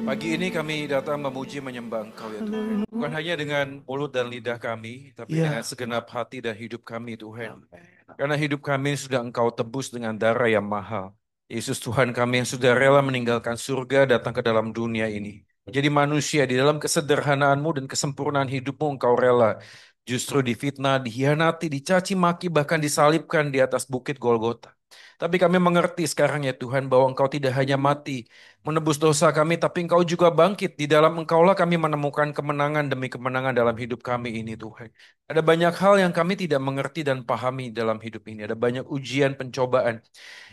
Pagi ini kami datang memuji menyembah Engkau ya Tuhan. Bukan hanya dengan mulut dan lidah kami, tapi dengan Ya, segenap hati dan hidup kami Tuhan. Karena hidup kami sudah Engkau tebus dengan darah yang mahal. Yesus Tuhan kami yang sudah rela meninggalkan surga datang ke dalam dunia ini. Menjadi manusia di dalam kesederhanaanmu dan kesempurnaan hidupmu Engkau rela. Justru difitnah, dihianati, dicaci maki, bahkan disalibkan di atas bukit Golgota. Tapi kami mengerti sekarang ya Tuhan bahwa Engkau tidak hanya mati menebus dosa kami, tapi Engkau juga bangkit. Di dalam Engkaulah kami menemukan kemenangan demi kemenangan dalam hidup kami ini, Tuhan. Ada banyak hal yang kami tidak mengerti dan pahami dalam hidup ini. Ada banyak ujian, pencobaan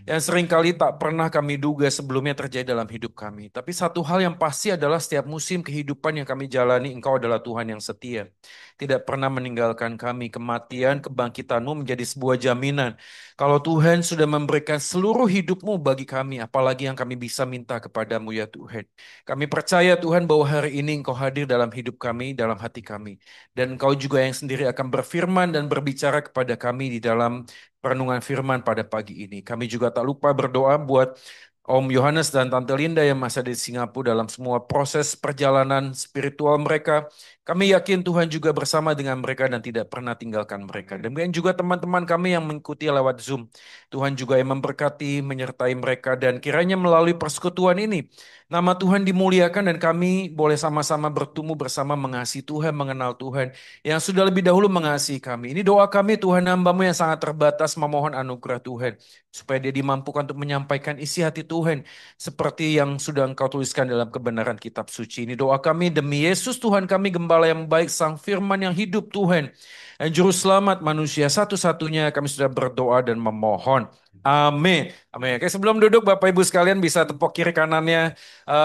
yang seringkali tak pernah kami duga sebelumnya terjadi dalam hidup kami. Tapi satu hal yang pasti adalah setiap musim kehidupan yang kami jalani, Engkau adalah Tuhan yang setia. Tidak pernah meninggalkan kami. Kematian, kebangkitanmu menjadi sebuah jaminan. Kalau Tuhan sudah memberikan seluruh hidupmu bagi kami, apalagi yang kami bisa minta kepadamu ya Tuhan. Kami percaya Tuhan bahwa hari ini Engkau hadir dalam hidup kami, dalam hati kami. Dan Engkau juga yang sendiri akan berfirman dan berbicara kepada kami di dalam perenungan firman pada pagi ini. Kami juga tak lupa berdoa buat Om Yohanes dan Tante Linda yang masih ada di Singapura dalam semua proses perjalanan spiritual mereka. Kami yakin Tuhan juga bersama dengan mereka dan tidak pernah tinggalkan mereka. Demikian juga teman-teman kami yang mengikuti lewat Zoom. Tuhan juga yang memberkati, menyertai mereka dan kiranya melalui persekutuan ini, nama Tuhan dimuliakan dan kami boleh sama-sama bertumbuh bersama mengasihi Tuhan, mengenal Tuhan yang sudah lebih dahulu mengasihi kami. Ini doa kami Tuhan hamba-Mu yang sangat terbatas memohon anugerah Tuhan. Supaya dia dimampukan untuk menyampaikan isi hati Tuhan. Seperti yang sudah Engkau tuliskan dalam kebenaran kitab suci. Ini doa kami demi Yesus Tuhan kami gembala yang baik, Sang Firman yang hidup Tuhan. Dan Juru Selamat manusia satu-satunya kami sudah berdoa dan memohon. Amin. Amin. Oke, sebelum duduk Bapak Ibu sekalian bisa tepuk kiri kanannya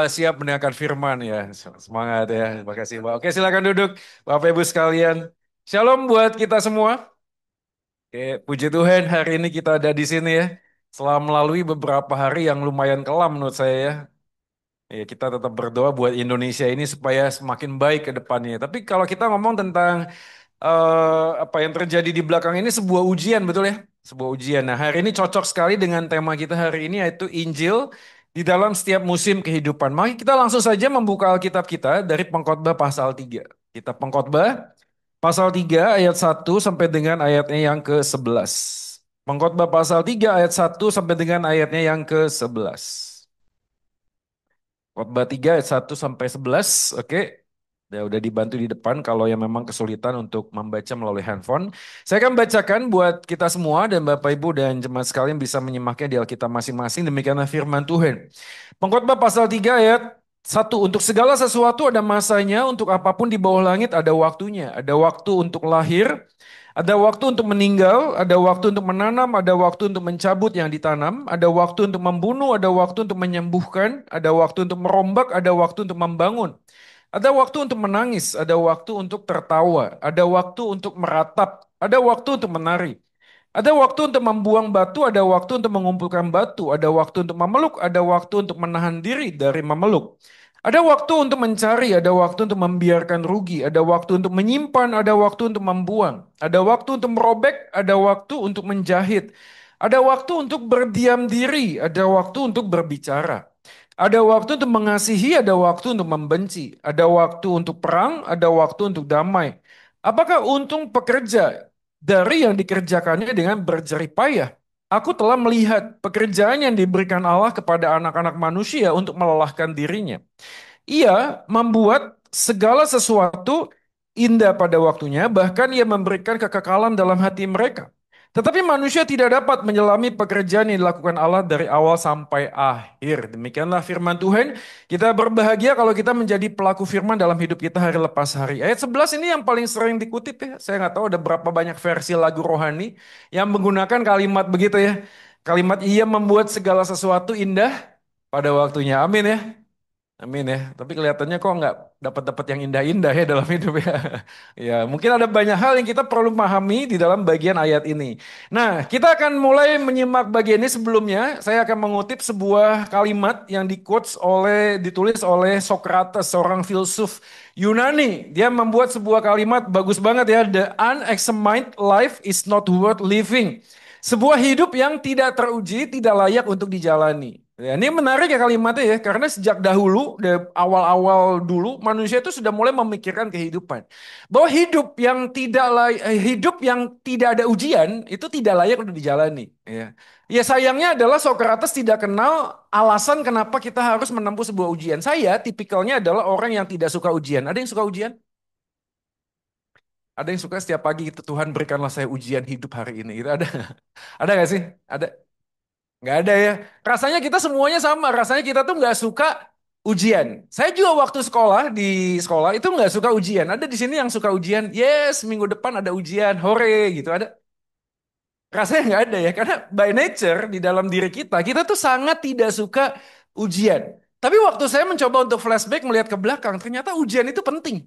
siap mendengarkan firman ya. Semangat ya. Terima kasih Pak. Oke, silakan duduk Bapak Ibu sekalian. Shalom buat kita semua. Oke, puji Tuhan hari ini kita ada di sini ya. Setelah melalui beberapa hari yang lumayan kelam menurut saya ya. Ya, kita tetap berdoa buat Indonesia ini supaya semakin baik ke depannya. Tapi kalau kita ngomong tentang apa yang terjadi di belakang ini sebuah ujian betul ya? Sebuah ujian. Nah, hari ini cocok sekali dengan tema kita hari ini yaitu Injil di dalam setiap musim kehidupan. Mari kita langsung saja membuka Alkitab kita dari Pengkhotbah pasal 3. Kita Pengkhotbah pasal 3 ayat 1 sampai dengan ayatnya yang ke-11. Pengkhotbah pasal 3 ayat 1 sampai dengan ayatnya yang ke-11. Khotbah 3 ayat 1 sampai 11. Oke. Udah dibantu di depan kalau yang memang kesulitan untuk membaca melalui handphone. Saya akan bacakan buat kita semua dan Bapak Ibu dan jemaat sekalian bisa menyimaknya di Alkitab masing-masing. Demikianlah firman Tuhan. Pengkhotbah pasal 3 ayat 1. Untuk segala sesuatu ada masanya, untuk apapun di bawah langit ada waktunya. Ada waktu untuk lahir, ada waktu untuk meninggal, ada waktu untuk menanam, ada waktu untuk mencabut yang ditanam, ada waktu untuk membunuh, ada waktu untuk menyembuhkan, ada waktu untuk merombak, ada waktu untuk membangun. Ada waktu untuk menangis, ada waktu untuk tertawa, ada waktu untuk meratap, ada waktu untuk menari. Ada waktu untuk membuang batu, ada waktu untuk mengumpulkan batu, ada waktu untuk memeluk, ada waktu untuk menahan diri dari memeluk. Ada waktu untuk mencari, ada waktu untuk membiarkan rugi, ada waktu untuk menyimpan, ada waktu untuk membuang, ada waktu untuk merobek, ada waktu untuk menjahit, ada waktu untuk berdiam diri, ada waktu untuk berbicara. Ada waktu untuk mengasihi, ada waktu untuk membenci, ada waktu untuk perang, ada waktu untuk damai. Apakah untung pekerja dari yang dikerjakannya dengan berjerih payah? Aku telah melihat pekerjaan yang diberikan Allah kepada anak-anak manusia untuk melelahkan dirinya. Ia membuat segala sesuatu indah pada waktunya, bahkan ia memberikan kekekalan dalam hati mereka. Tetapi manusia tidak dapat menyelami pekerjaan yang dilakukan Allah dari awal sampai akhir. Demikianlah firman Tuhan. Kita berbahagia kalau kita menjadi pelaku firman dalam hidup kita hari lepas hari. Ayat 11 ini yang paling sering dikutip ya. Saya nggak tahu ada berapa banyak versi lagu rohani yang menggunakan kalimat begitu ya. Kalimat ia membuat segala sesuatu indah pada waktunya. Amin ya. Amin ya. Tapi kelihatannya kok nggak dapat-dapat yang indah-indah ya dalam hidup ya. Ya, mungkin ada banyak hal yang kita perlu pahami di dalam bagian ayat ini. Nah, kita akan mulai menyimak bagian ini sebelumnya. Saya akan mengutip sebuah kalimat yang ditulis oleh Socrates, seorang filsuf Yunani. Dia membuat sebuah kalimat bagus banget ya. The unexamined life is not worth living. Sebuah hidup yang tidak teruji, tidak layak untuk dijalani. Ya, ini menarik ya kalimatnya ya, karena sejak dahulu, dari awal-awal dulu, manusia itu sudah mulai memikirkan kehidupan. Bahwa hidup yang tidak ada ujian, itu tidak layak untuk dijalani. Ya, ya sayangnya adalah Socrates tidak kenal alasan kenapa kita harus menempuh sebuah ujian. Saya tipikalnya adalah orang yang tidak suka ujian. Ada yang suka ujian? Ada yang suka setiap pagi itu Tuhan berikanlah saya ujian hidup hari ini. Itu ada, ada nggak sih? Ada. Nggak ada ya. Rasanya kita semuanya sama. Rasanya kita tuh nggak suka ujian. Saya juga waktu sekolah di sekolah itu nggak suka ujian. Ada di sini yang suka ujian. Yes, minggu depan ada ujian. Hore gitu. Ada. Rasanya nggak ada ya. Karena by nature di dalam diri kita tuh sangat tidak suka ujian. Tapi waktu saya mencoba untuk flashback melihat ke belakang, ternyata ujian itu penting.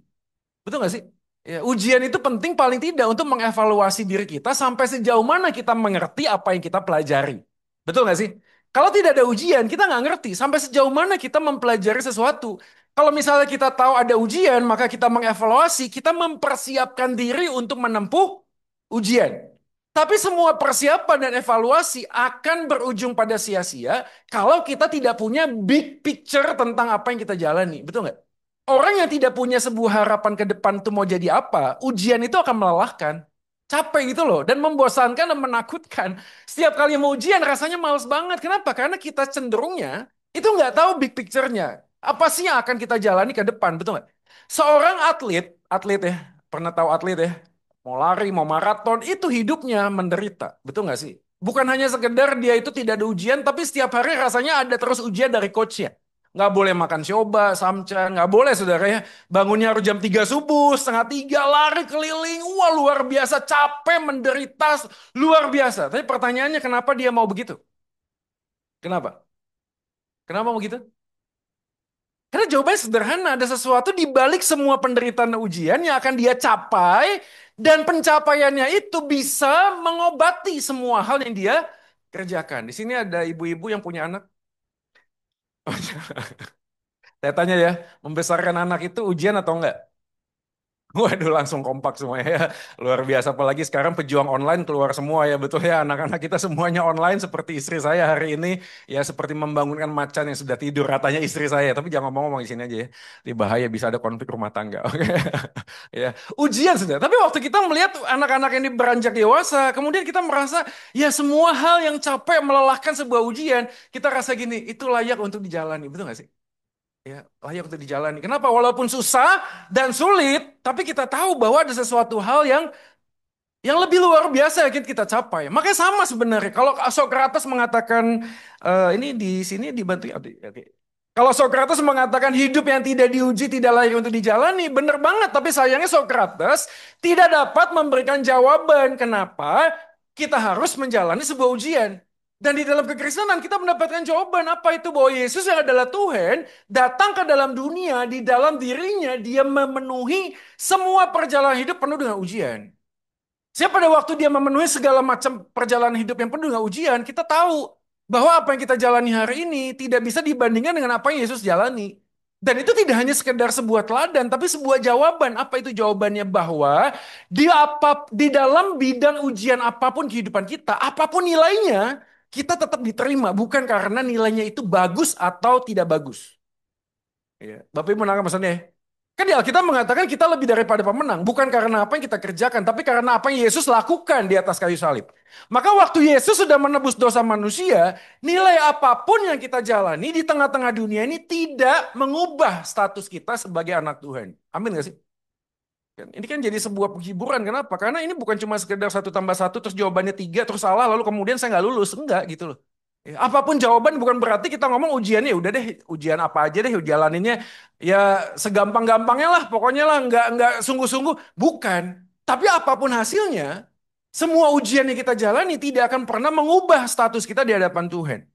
Betul nggak sih? Ya, ujian itu penting paling tidak untuk mengevaluasi diri kita sampai sejauh mana kita mengerti apa yang kita pelajari. Betul nggak sih? Kalau tidak ada ujian, kita nggak ngerti sampai sejauh mana kita mempelajari sesuatu. Kalau misalnya kita tahu ada ujian, maka kita mengevaluasi, kita mempersiapkan diri untuk menempuh ujian. Tapi semua persiapan dan evaluasi akan berujung pada sia-sia kalau kita tidak punya big picture tentang apa yang kita jalani. Betul nggak? Orang yang tidak punya sebuah harapan ke depan tuh mau jadi apa, ujian itu akan melelahkan. Capek gitu loh, dan membosankan dan menakutkan. Setiap kali mau ujian rasanya males banget. Kenapa? Karena kita cenderungnya itu nggak tahu big picture-nya. Apa sih yang akan kita jalani ke depan, betul nggak? Seorang atlet ya, pernah tahu atlet ya? Mau lari, mau maraton, itu hidupnya menderita. Betul nggak sih? Bukan hanya sekedar dia itu tidak ada ujian, tapi setiap hari rasanya ada terus ujian dari coachnya. Nggak boleh makan sioba, samcan, nggak boleh saudara ya. Bangunnya harus jam 3 subuh, setengah 3 lari keliling. Wah luar biasa, capek, menderita, luar biasa. Tapi pertanyaannya kenapa dia mau begitu? Kenapa? Kenapa mau begitu? Karena jawabannya sederhana, ada sesuatu di balik semua penderitaan dan ujian yang akan dia capai, dan pencapaiannya itu bisa mengobati semua hal yang dia kerjakan. Di sini ada ibu-ibu yang punya anak. Saya tanya ya, membesarkan anak itu ujian atau enggak? Waduh, langsung kompak semuanya ya. Luar biasa. Apalagi sekarang pejuang online keluar semua ya. Betul ya, anak-anak kita semuanya online seperti istri saya hari ini. Ya, seperti membangunkan macan yang sudah tidur. Katanya istri saya. Tapi jangan ngomong-ngomong di sini aja ya. Di bahaya bisa ada konflik rumah tangga. Oke. Ya, ujian sudah. Tapi waktu kita melihat anak-anak ini beranjak dewasa, kemudian kita merasa ya semua hal yang capek melelahkan sebuah ujian, kita rasa gini, itu layak untuk dijalani. Betul nggak sih? Ya, layak untuk dijalani. Kenapa? Walaupun susah dan sulit, tapi kita tahu bahwa ada sesuatu hal yang lebih luar biasa yang kita capai. Makanya sama sebenarnya. Kalau Socrates mengatakan ini di sini dibantu ya. Oke. Kalau Socrates mengatakan hidup yang tidak diuji tidak layak untuk dijalani, benar banget. Tapi sayangnya Socrates tidak dapat memberikan jawaban kenapa kita harus menjalani sebuah ujian. Dan di dalam kekristenan kita mendapatkan jawaban apa itu, bahwa Yesus yang adalah Tuhan datang ke dalam dunia, di dalam dirinya dia memenuhi semua perjalanan hidup penuh dengan ujian. Siapa pada waktu dia memenuhi segala macam perjalanan hidup yang penuh dengan ujian, kita tahu bahwa apa yang kita jalani hari ini tidak bisa dibandingkan dengan apa yang Yesus jalani. Dan itu tidak hanya sekedar sebuah teladan, tapi sebuah jawaban. Apa itu jawabannya? Bahwa di dalam bidang ujian apapun kehidupan kita, apapun nilainya, kita tetap diterima. Bukan karena nilainya itu bagus atau tidak bagus. Iya. Bapak Ibu menangkap maksudnya ya? Kan di Alkitab mengatakan kita lebih daripada pemenang. Bukan karena apa yang kita kerjakan, tapi karena apa yang Yesus lakukan di atas kayu salib. Maka waktu Yesus sudah menebus dosa manusia, nilai apapun yang kita jalani di tengah-tengah dunia ini tidak mengubah status kita sebagai anak Tuhan. Amin gak sih? Ini kan jadi sebuah penghiburan. Kenapa? Karena ini bukan cuma sekedar satu tambah satu, terus jawabannya tiga, terus salah, lalu kemudian saya nggak lulus. Enggak gitu loh. Ya, apapun jawaban bukan berarti kita ngomong ujiannya udah deh, ujian apa aja deh jalaninnya ya segampang-gampangnya lah, pokoknya lah nggak sungguh-sungguh, bukan. Tapi apapun hasilnya, semua ujian yang kita jalani tidak akan pernah mengubah status kita di hadapan Tuhan.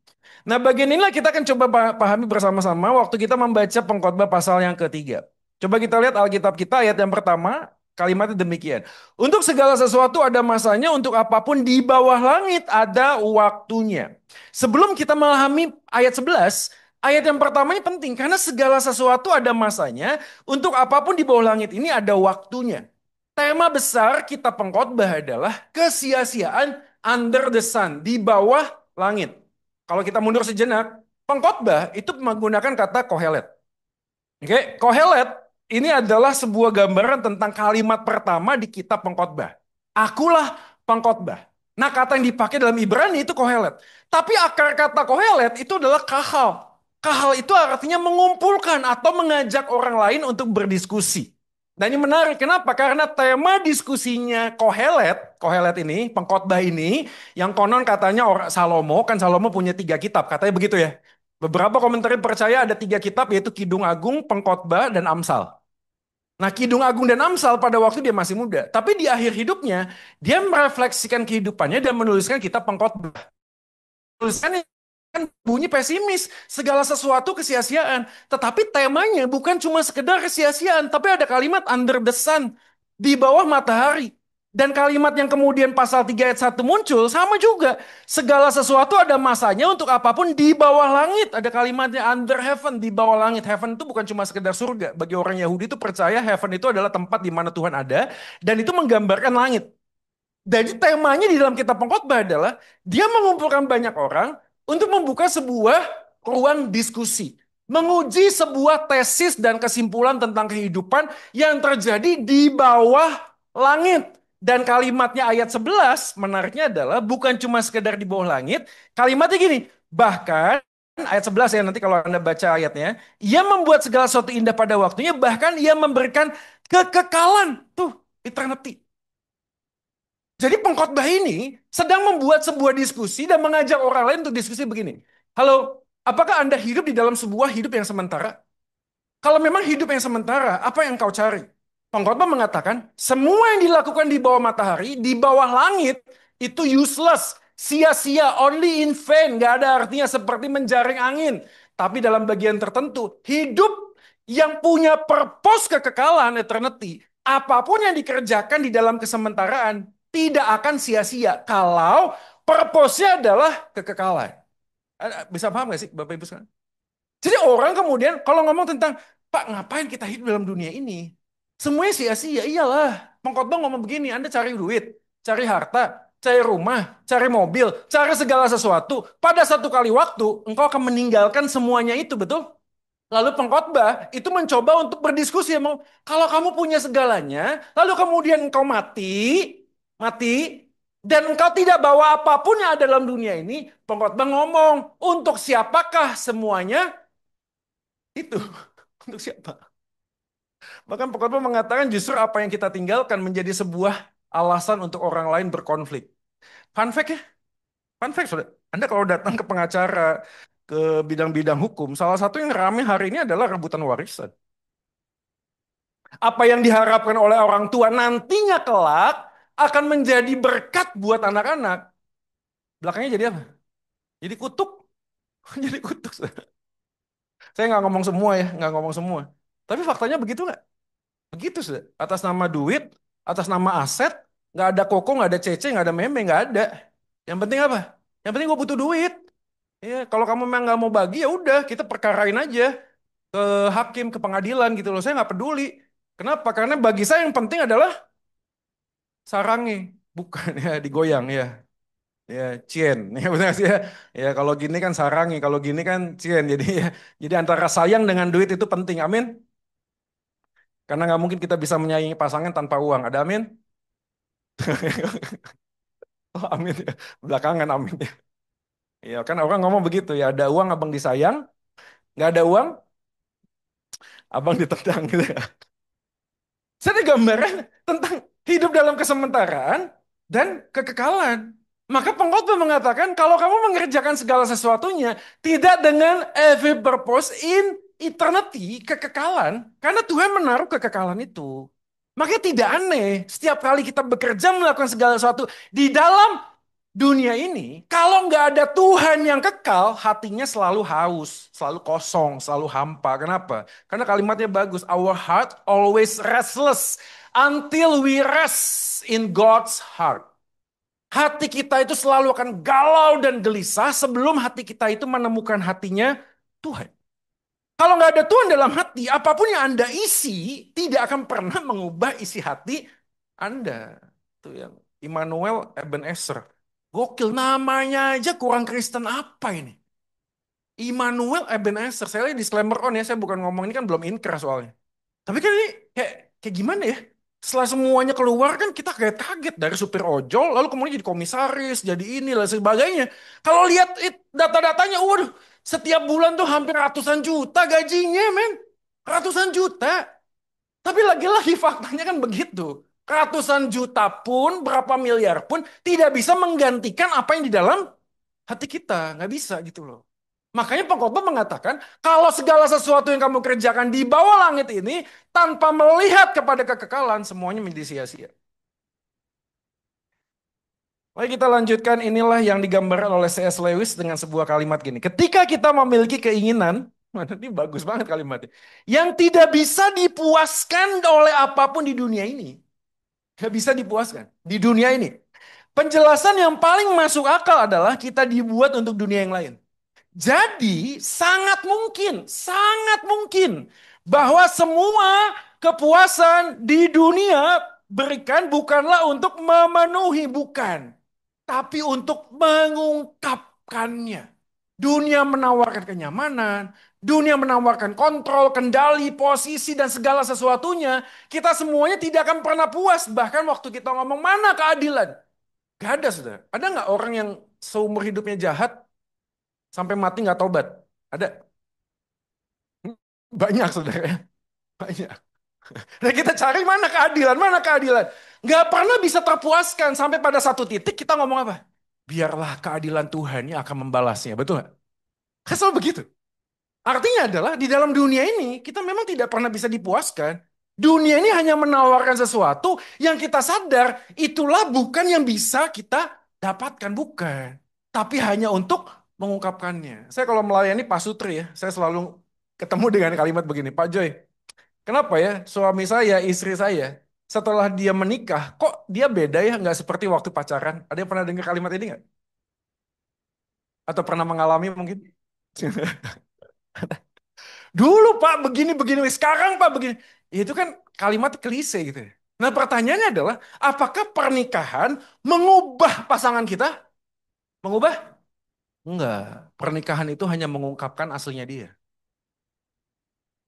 Nah, bagian inilah kita akan coba pahami bersama-sama waktu kita membaca Pengkhotbah pasal yang ketiga. Coba kita lihat Alkitab kita ayat yang pertama, kalimatnya demikian. Untuk segala sesuatu ada masanya, untuk apapun di bawah langit ada waktunya. Sebelum kita memahami ayat 11, ayat yang pertama ini penting karena segala sesuatu ada masanya, untuk apapun di bawah langit ini ada waktunya. Tema besar kita pengkhotbah adalah kesia-siaan under the sun, di bawah langit. Kalau kita mundur sejenak, Pengkhotbah itu menggunakan kata kohelet. Oke, Kohelet ini adalah sebuah gambaran tentang kalimat pertama di kitab pengkhotbah. Akulah pengkhotbah. Nah, kata yang dipakai dalam Ibrani itu kohelet. Tapi akar kata kohelet itu adalah kahal. Kahal itu artinya mengumpulkan atau mengajak orang lain untuk berdiskusi. Nah, ini menarik. Kenapa? Karena tema diskusinya kohelet, kohelet ini, pengkhotbah ini, yang konon katanya orang Salomo, kan Salomo punya 3 kitab, katanya begitu ya. Beberapa komentar percaya ada 3 kitab yaitu Kidung Agung, Pengkhotbah, dan Amsal. Nah, Kidung Agung dan Amsal pada waktu dia masih muda, tapi di akhir hidupnya dia merefleksikan kehidupannya dan menuliskan kitab Pengkhotbah. Tulisannya kan bunyi pesimis, segala sesuatu kesia-siaan. Tetapi temanya bukan cuma sekedar kesia-siaan, tapi ada kalimat under the sun, di bawah matahari. Dan kalimat yang kemudian pasal 3 ayat 1 muncul sama juga. Segala sesuatu ada masanya untuk apapun di bawah langit. Ada kalimatnya under heaven, di bawah langit. Heaven itu bukan cuma sekedar surga. Bagi orang Yahudi itu percaya heaven itu adalah tempat di mana Tuhan ada. Dan itu menggambarkan langit. Jadi temanya di dalam kitab pengkhotbah adalah dia mengumpulkan banyak orang untuk membuka sebuah ruang diskusi, menguji sebuah tesis dan kesimpulan tentang kehidupan yang terjadi di bawah langit. Dan kalimatnya ayat 11 menariknya adalah bukan cuma sekedar di bawah langit, kalimatnya gini, bahkan ayat 11 ya nanti kalau Anda baca ayatnya, ia membuat segala sesuatu indah pada waktunya, bahkan ia memberikan kekekalan, tuh, eternity. Jadi pengkhotbah ini sedang membuat sebuah diskusi dan mengajak orang lain untuk diskusi begini. Halo, apakah Anda hidup di dalam sebuah hidup yang sementara? Kalau memang hidup yang sementara, apa yang kau cari? Pengkhotbah mengatakan, semua yang dilakukan di bawah matahari, di bawah langit, itu useless, sia-sia, only in vain, nggak ada artinya seperti menjaring angin. Tapi dalam bagian tertentu, hidup yang punya purpose kekekalan, eternity, apapun yang dikerjakan di dalam kesementaraan, tidak akan sia-sia kalau purpose-nya adalah kekekalan. Bisa paham nggak sih Bapak Ibu sekalian? Jadi orang kemudian kalau ngomong tentang, Pak, ngapain kita hidup dalam dunia ini? Semuanya sia-sia, iyalah. Pengkhotbah ngomong begini, Anda cari duit, cari harta, cari rumah, cari mobil, cari segala sesuatu. Pada satu kali waktu, engkau akan meninggalkan semuanya itu, betul? Lalu pengkhotbah itu mencoba untuk berdiskusi. Mau, kalau kamu punya segalanya, lalu kemudian engkau mati, dan engkau tidak bawa apapun yang ada dalam dunia ini, pengkhotbah ngomong, untuk siapakah semuanya itu? Untuk siapa? Bahkan pengkhotbah mengatakan justru apa yang kita tinggalkan menjadi sebuah alasan untuk orang lain berkonflik. Fun fact ya, fun fact, saudara. Anda kalau datang ke pengacara, ke bidang-bidang hukum, salah satu yang ramai hari ini adalah rebutan warisan. Apa yang diharapkan oleh orang tua nantinya kelak akan menjadi berkat buat anak-anak. Belakangnya jadi apa? Jadi kutuk. Jadi kutuk. Saya nggak ngomong semua ya, nggak ngomong semua. Tapi faktanya begitu nggak? Begitu sudah. Atas nama duit, atas nama aset, nggak ada koko, nggak ada cece, nggak ada meme, nggak ada. Yang penting apa? Yang penting gue butuh duit. Ya, kalau kamu memang nggak mau bagi ya udah kita perkarain aja ke hakim, ke pengadilan gitu loh. Saya nggak peduli. Kenapa? Karena bagi saya yang penting adalah sarangnya, bukan ya digoyang ya. Ya, cien. Ya benar sih ya. Ya kalau gini kan sarangi, kalau gini kan cien. Jadi ya, jadi antara sayang dengan duit itu penting. Amin. Karena nggak mungkin kita bisa menyayangi pasangan tanpa uang. Ada amin? Oh, amin ya. Belakangan amin ya. Ya kan orang ngomong begitu ya. Ada uang abang disayang, nggak ada uang abang ditendang gitu ya. Saya ada gambaran tentang hidup dalam kesementaraan dan kekekalan. Maka pengkhotbah mengatakan kalau kamu mengerjakan segala sesuatunya tidak dengan every purpose in eternity, kekekalan, karena Tuhan menaruh kekekalan itu. Makanya tidak aneh setiap kali kita bekerja melakukan segala sesuatu di dalam dunia ini, kalau nggak ada Tuhan yang kekal, hatinya selalu haus, selalu kosong, selalu hampa. Kenapa? Karena kalimatnya bagus. Our heart always restless until we rest in God's heart. Hati kita itu selalu akan galau dan gelisah sebelum hati kita itu menemukan hatinya Tuhan. Kalau nggak ada Tuhan dalam hati, apapun yang Anda isi tidak akan pernah mengubah isi hati Anda. Itu yang Immanuel Ebenezer. Gokil, namanya aja kurang Kristen apa ini? Immanuel Ebenezer. Saya lihat disclaimer on ya, saya bukan ngomong ini kan belum inkrah soalnya. Tapi kan ini kayak gimana ya? Setelah semuanya keluar kan kita kaget kaget dari supir ojol, lalu kemudian jadi komisaris, jadi ini dan sebagainya. Kalau lihat data-datanya, waduh, setiap bulan tuh hampir ratusan juta gajinya, men. Ratusan juta. Tapi lagi-lagi faktanya kan begitu. Ratusan juta pun, berapa miliar pun tidak bisa menggantikan apa yang di dalam hati kita. Nggak bisa gitu loh. Makanya pengkhotbah mengatakan, kalau segala sesuatu yang kamu kerjakan di bawah langit ini, tanpa melihat kepada kekekalan, semuanya menjadi sia-sia. Mari kita lanjutkan, inilah yang digambarkan oleh C.S. Lewis dengan sebuah kalimat gini. Ketika kita memiliki keinginan, ini bagus banget kalimatnya, yang tidak bisa dipuaskan oleh apapun di dunia ini. Gak bisa dipuaskan di dunia ini. Penjelasan yang paling masuk akal adalah kita dibuat untuk dunia yang lain. Jadi sangat mungkin bahwa semua kepuasan di dunia berikan bukanlah untuk memenuhi, bukan. Tapi untuk mengungkapkannya. Dunia menawarkan kenyamanan, dunia menawarkan kontrol, kendali, posisi, dan segala sesuatunya. Kita semuanya tidak akan pernah puas. Bahkan waktu kita ngomong mana keadilan. Gak ada, saudara. Ada nggak orang yang seumur hidupnya jahat, sampai mati nggak tobat? Ada. Banyak, saudara. Banyak. Dan kita cari mana keadilan, mana keadilan. Nggak pernah bisa terpuaskan. Sampai pada satu titik kita ngomong apa? Biarlah keadilan Tuhan yang akan membalasnya. Betul nggak? Kan selalu begitu. Artinya adalah di dalam dunia ini kita memang tidak pernah bisa dipuaskan. Dunia ini hanya menawarkan sesuatu yang kita sadar itulah bukan yang bisa kita dapatkan, bukan. Tapi hanya untuk mengungkapkannya. Saya kalau melayani Pak Sutri ya, saya selalu ketemu dengan kalimat begini, Pak Joy, kenapa ya suami saya, istri saya, setelah dia menikah, kok dia beda ya, nggak seperti waktu pacaran? Ada yang pernah dengar kalimat ini nggak? Atau pernah mengalami mungkin? Dulu Pak begini-begini, sekarang Pak begini. Ya, itu kan kalimat klise gitu ya. Nah pertanyaannya adalah, apakah pernikahan mengubah pasangan kita? Mengubah? Enggak. Pernikahan itu hanya mengungkapkan aslinya dia.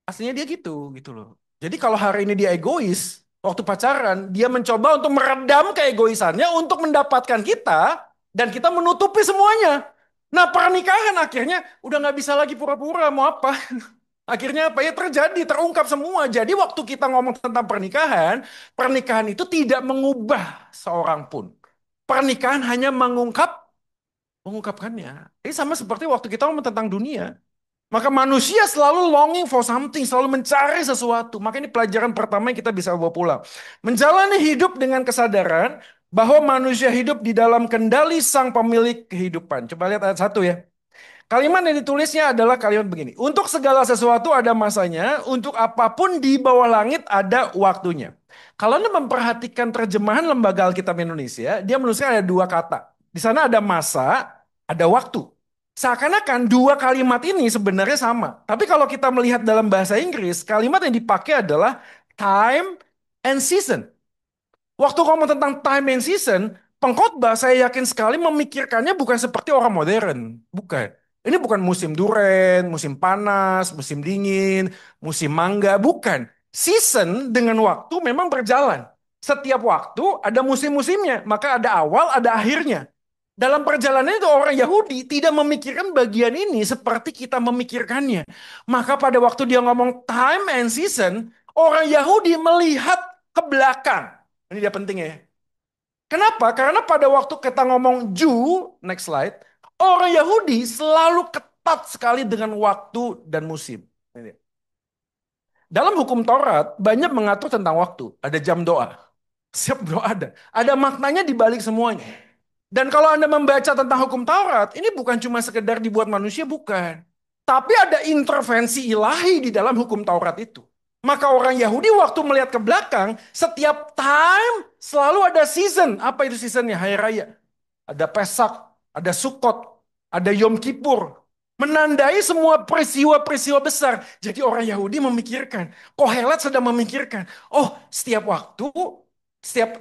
Aslinya dia gitu, gitu loh. Jadi kalau hari ini dia egois, waktu pacaran, dia mencoba untuk meredam keegoisannya untuk mendapatkan kita, dan kita menutupi semuanya. Nah pernikahan akhirnya udah nggak bisa lagi pura-pura, mau apa? Akhirnya apa ya terjadi, terungkap semua. Jadi waktu kita ngomong tentang pernikahan, pernikahan itu tidak mengubah seorang pun. Pernikahan hanya mengungkapkannya. Ini sama seperti waktu kita ngomong tentang dunia. Maka manusia selalu longing for something, selalu mencari sesuatu. Maka ini pelajaran pertama yang kita bisa bawa pulang. Menjalani hidup dengan kesadaran bahwa manusia hidup di dalam kendali sang pemilik kehidupan. Coba lihat ayat 1 ya. Kalimat yang ditulisnya adalah kalimat begini. Untuk segala sesuatu ada masanya, untuk apapun di bawah langit ada waktunya. Kalau Anda memperhatikan terjemahan Lembaga Alkitab Indonesia, dia menuliskan ada dua kata. Di sana ada masa, ada waktu. Seakan-akan dua kalimat ini sebenarnya sama. Tapi kalau kita melihat dalam bahasa Inggris, kalimat yang dipakai adalah time and season. Waktu ngomong tentang time and season, pengkhotbah saya yakin sekali memikirkannya bukan seperti orang modern. Bukan. Ini bukan musim duren, musim panas, musim dingin, musim mangga. Bukan. Season dengan waktu memang berjalan. Setiap waktu ada musim-musimnya. Maka ada awal, ada akhirnya. Dalam perjalanan itu orang Yahudi tidak memikirkan bagian ini seperti kita memikirkannya. Maka pada waktu dia ngomong time and season, orang Yahudi melihat ke belakang. Ini dia pentingnya ya. Kenapa? Karena pada waktu kita ngomong Jew, next slide, orang Yahudi selalu ketat sekali dengan waktu dan musim. Ini dia. Dalam hukum Taurat banyak mengatur tentang waktu. Ada jam doa. Siap doa ada. Ada maknanya di balik semuanya. Dan kalau Anda membaca tentang hukum Taurat, ini bukan cuma sekedar dibuat manusia, bukan. Tapi ada intervensi ilahi di dalam hukum Taurat itu. Maka orang Yahudi waktu melihat ke belakang, setiap time selalu ada season. Apa itu seasonnya? Hari Raya. Ada Pesak, ada Sukot, ada Yom Kippur. Menandai semua peristiwa-peristiwa besar. Jadi orang Yahudi memikirkan, Kohelet sedang memikirkan, oh setiap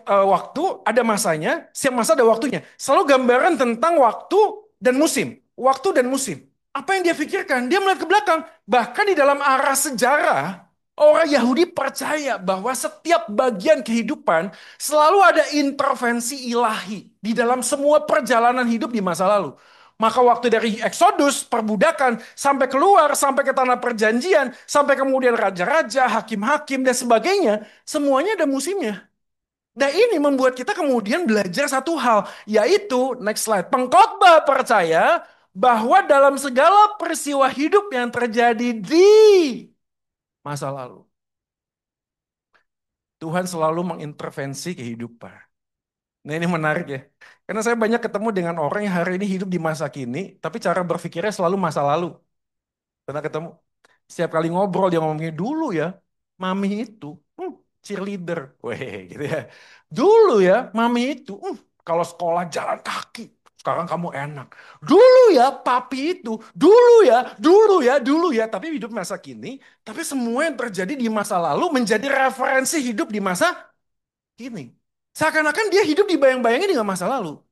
waktu ada masanya, setiap masa ada waktunya. Selalu gambaran tentang waktu dan musim. Waktu dan musim. Apa yang dia pikirkan? Dia melihat ke belakang. Bahkan di dalam arah sejarah, orang Yahudi percaya bahwa setiap bagian kehidupan selalu ada intervensi ilahi di dalam semua perjalanan hidup di masa lalu. Maka waktu dari Exodus, perbudakan, sampai keluar, sampai ke tanah perjanjian, sampai kemudian raja-raja, hakim-hakim, dan sebagainya, semuanya ada musimnya. Nah ini membuat kita kemudian belajar satu hal, yaitu, next slide, pengkhotbah percaya bahwa dalam segala peristiwa hidup yang terjadi di masa lalu, Tuhan selalu mengintervensi kehidupan. Nah ini menarik ya, karena saya banyak ketemu dengan orang yang hari ini hidup di masa kini, tapi cara berpikirnya selalu masa lalu. Pernah ketemu? Setiap kali ngobrol dia ngomongnya dulu ya, mami itu cheerleader, weh gitu ya. Dulu ya, mami itu kalau sekolah jalan kaki, sekarang kamu enak. Dulu ya, papi itu, dulu ya. Tapi hidup masa kini, tapi semua yang terjadi di masa lalu menjadi referensi hidup di masa kini. Seakan-akan dia hidup dibayang-bayangi dengan masa lalu.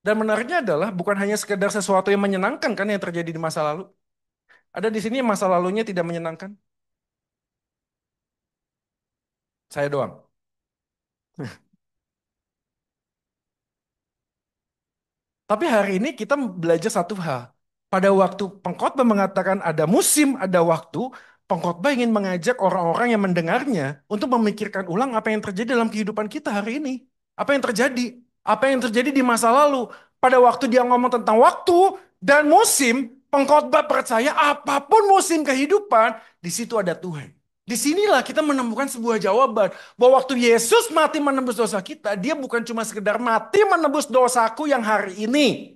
Dan menariknya adalah bukan hanya sekedar sesuatu yang menyenangkan kan yang terjadi di masa lalu. Ada di sini yang masa lalunya tidak menyenangkan. Saya doang. Tapi hari ini kita belajar satu hal. Pada waktu pengkhotbah mengatakan ada musim, ada waktu, pengkhotbah ingin mengajak orang-orang yang mendengarnya untuk memikirkan ulang apa yang terjadi dalam kehidupan kita hari ini. Apa yang terjadi? Apa yang terjadi di masa lalu? Pada waktu dia ngomong tentang waktu dan musim, pengkhotbah percaya apapun musim kehidupan, di situ ada Tuhan. Disinilah kita menemukan sebuah jawaban bahwa waktu Yesus mati menebus dosa kita, dia bukan cuma sekedar mati menebus dosaku yang hari ini.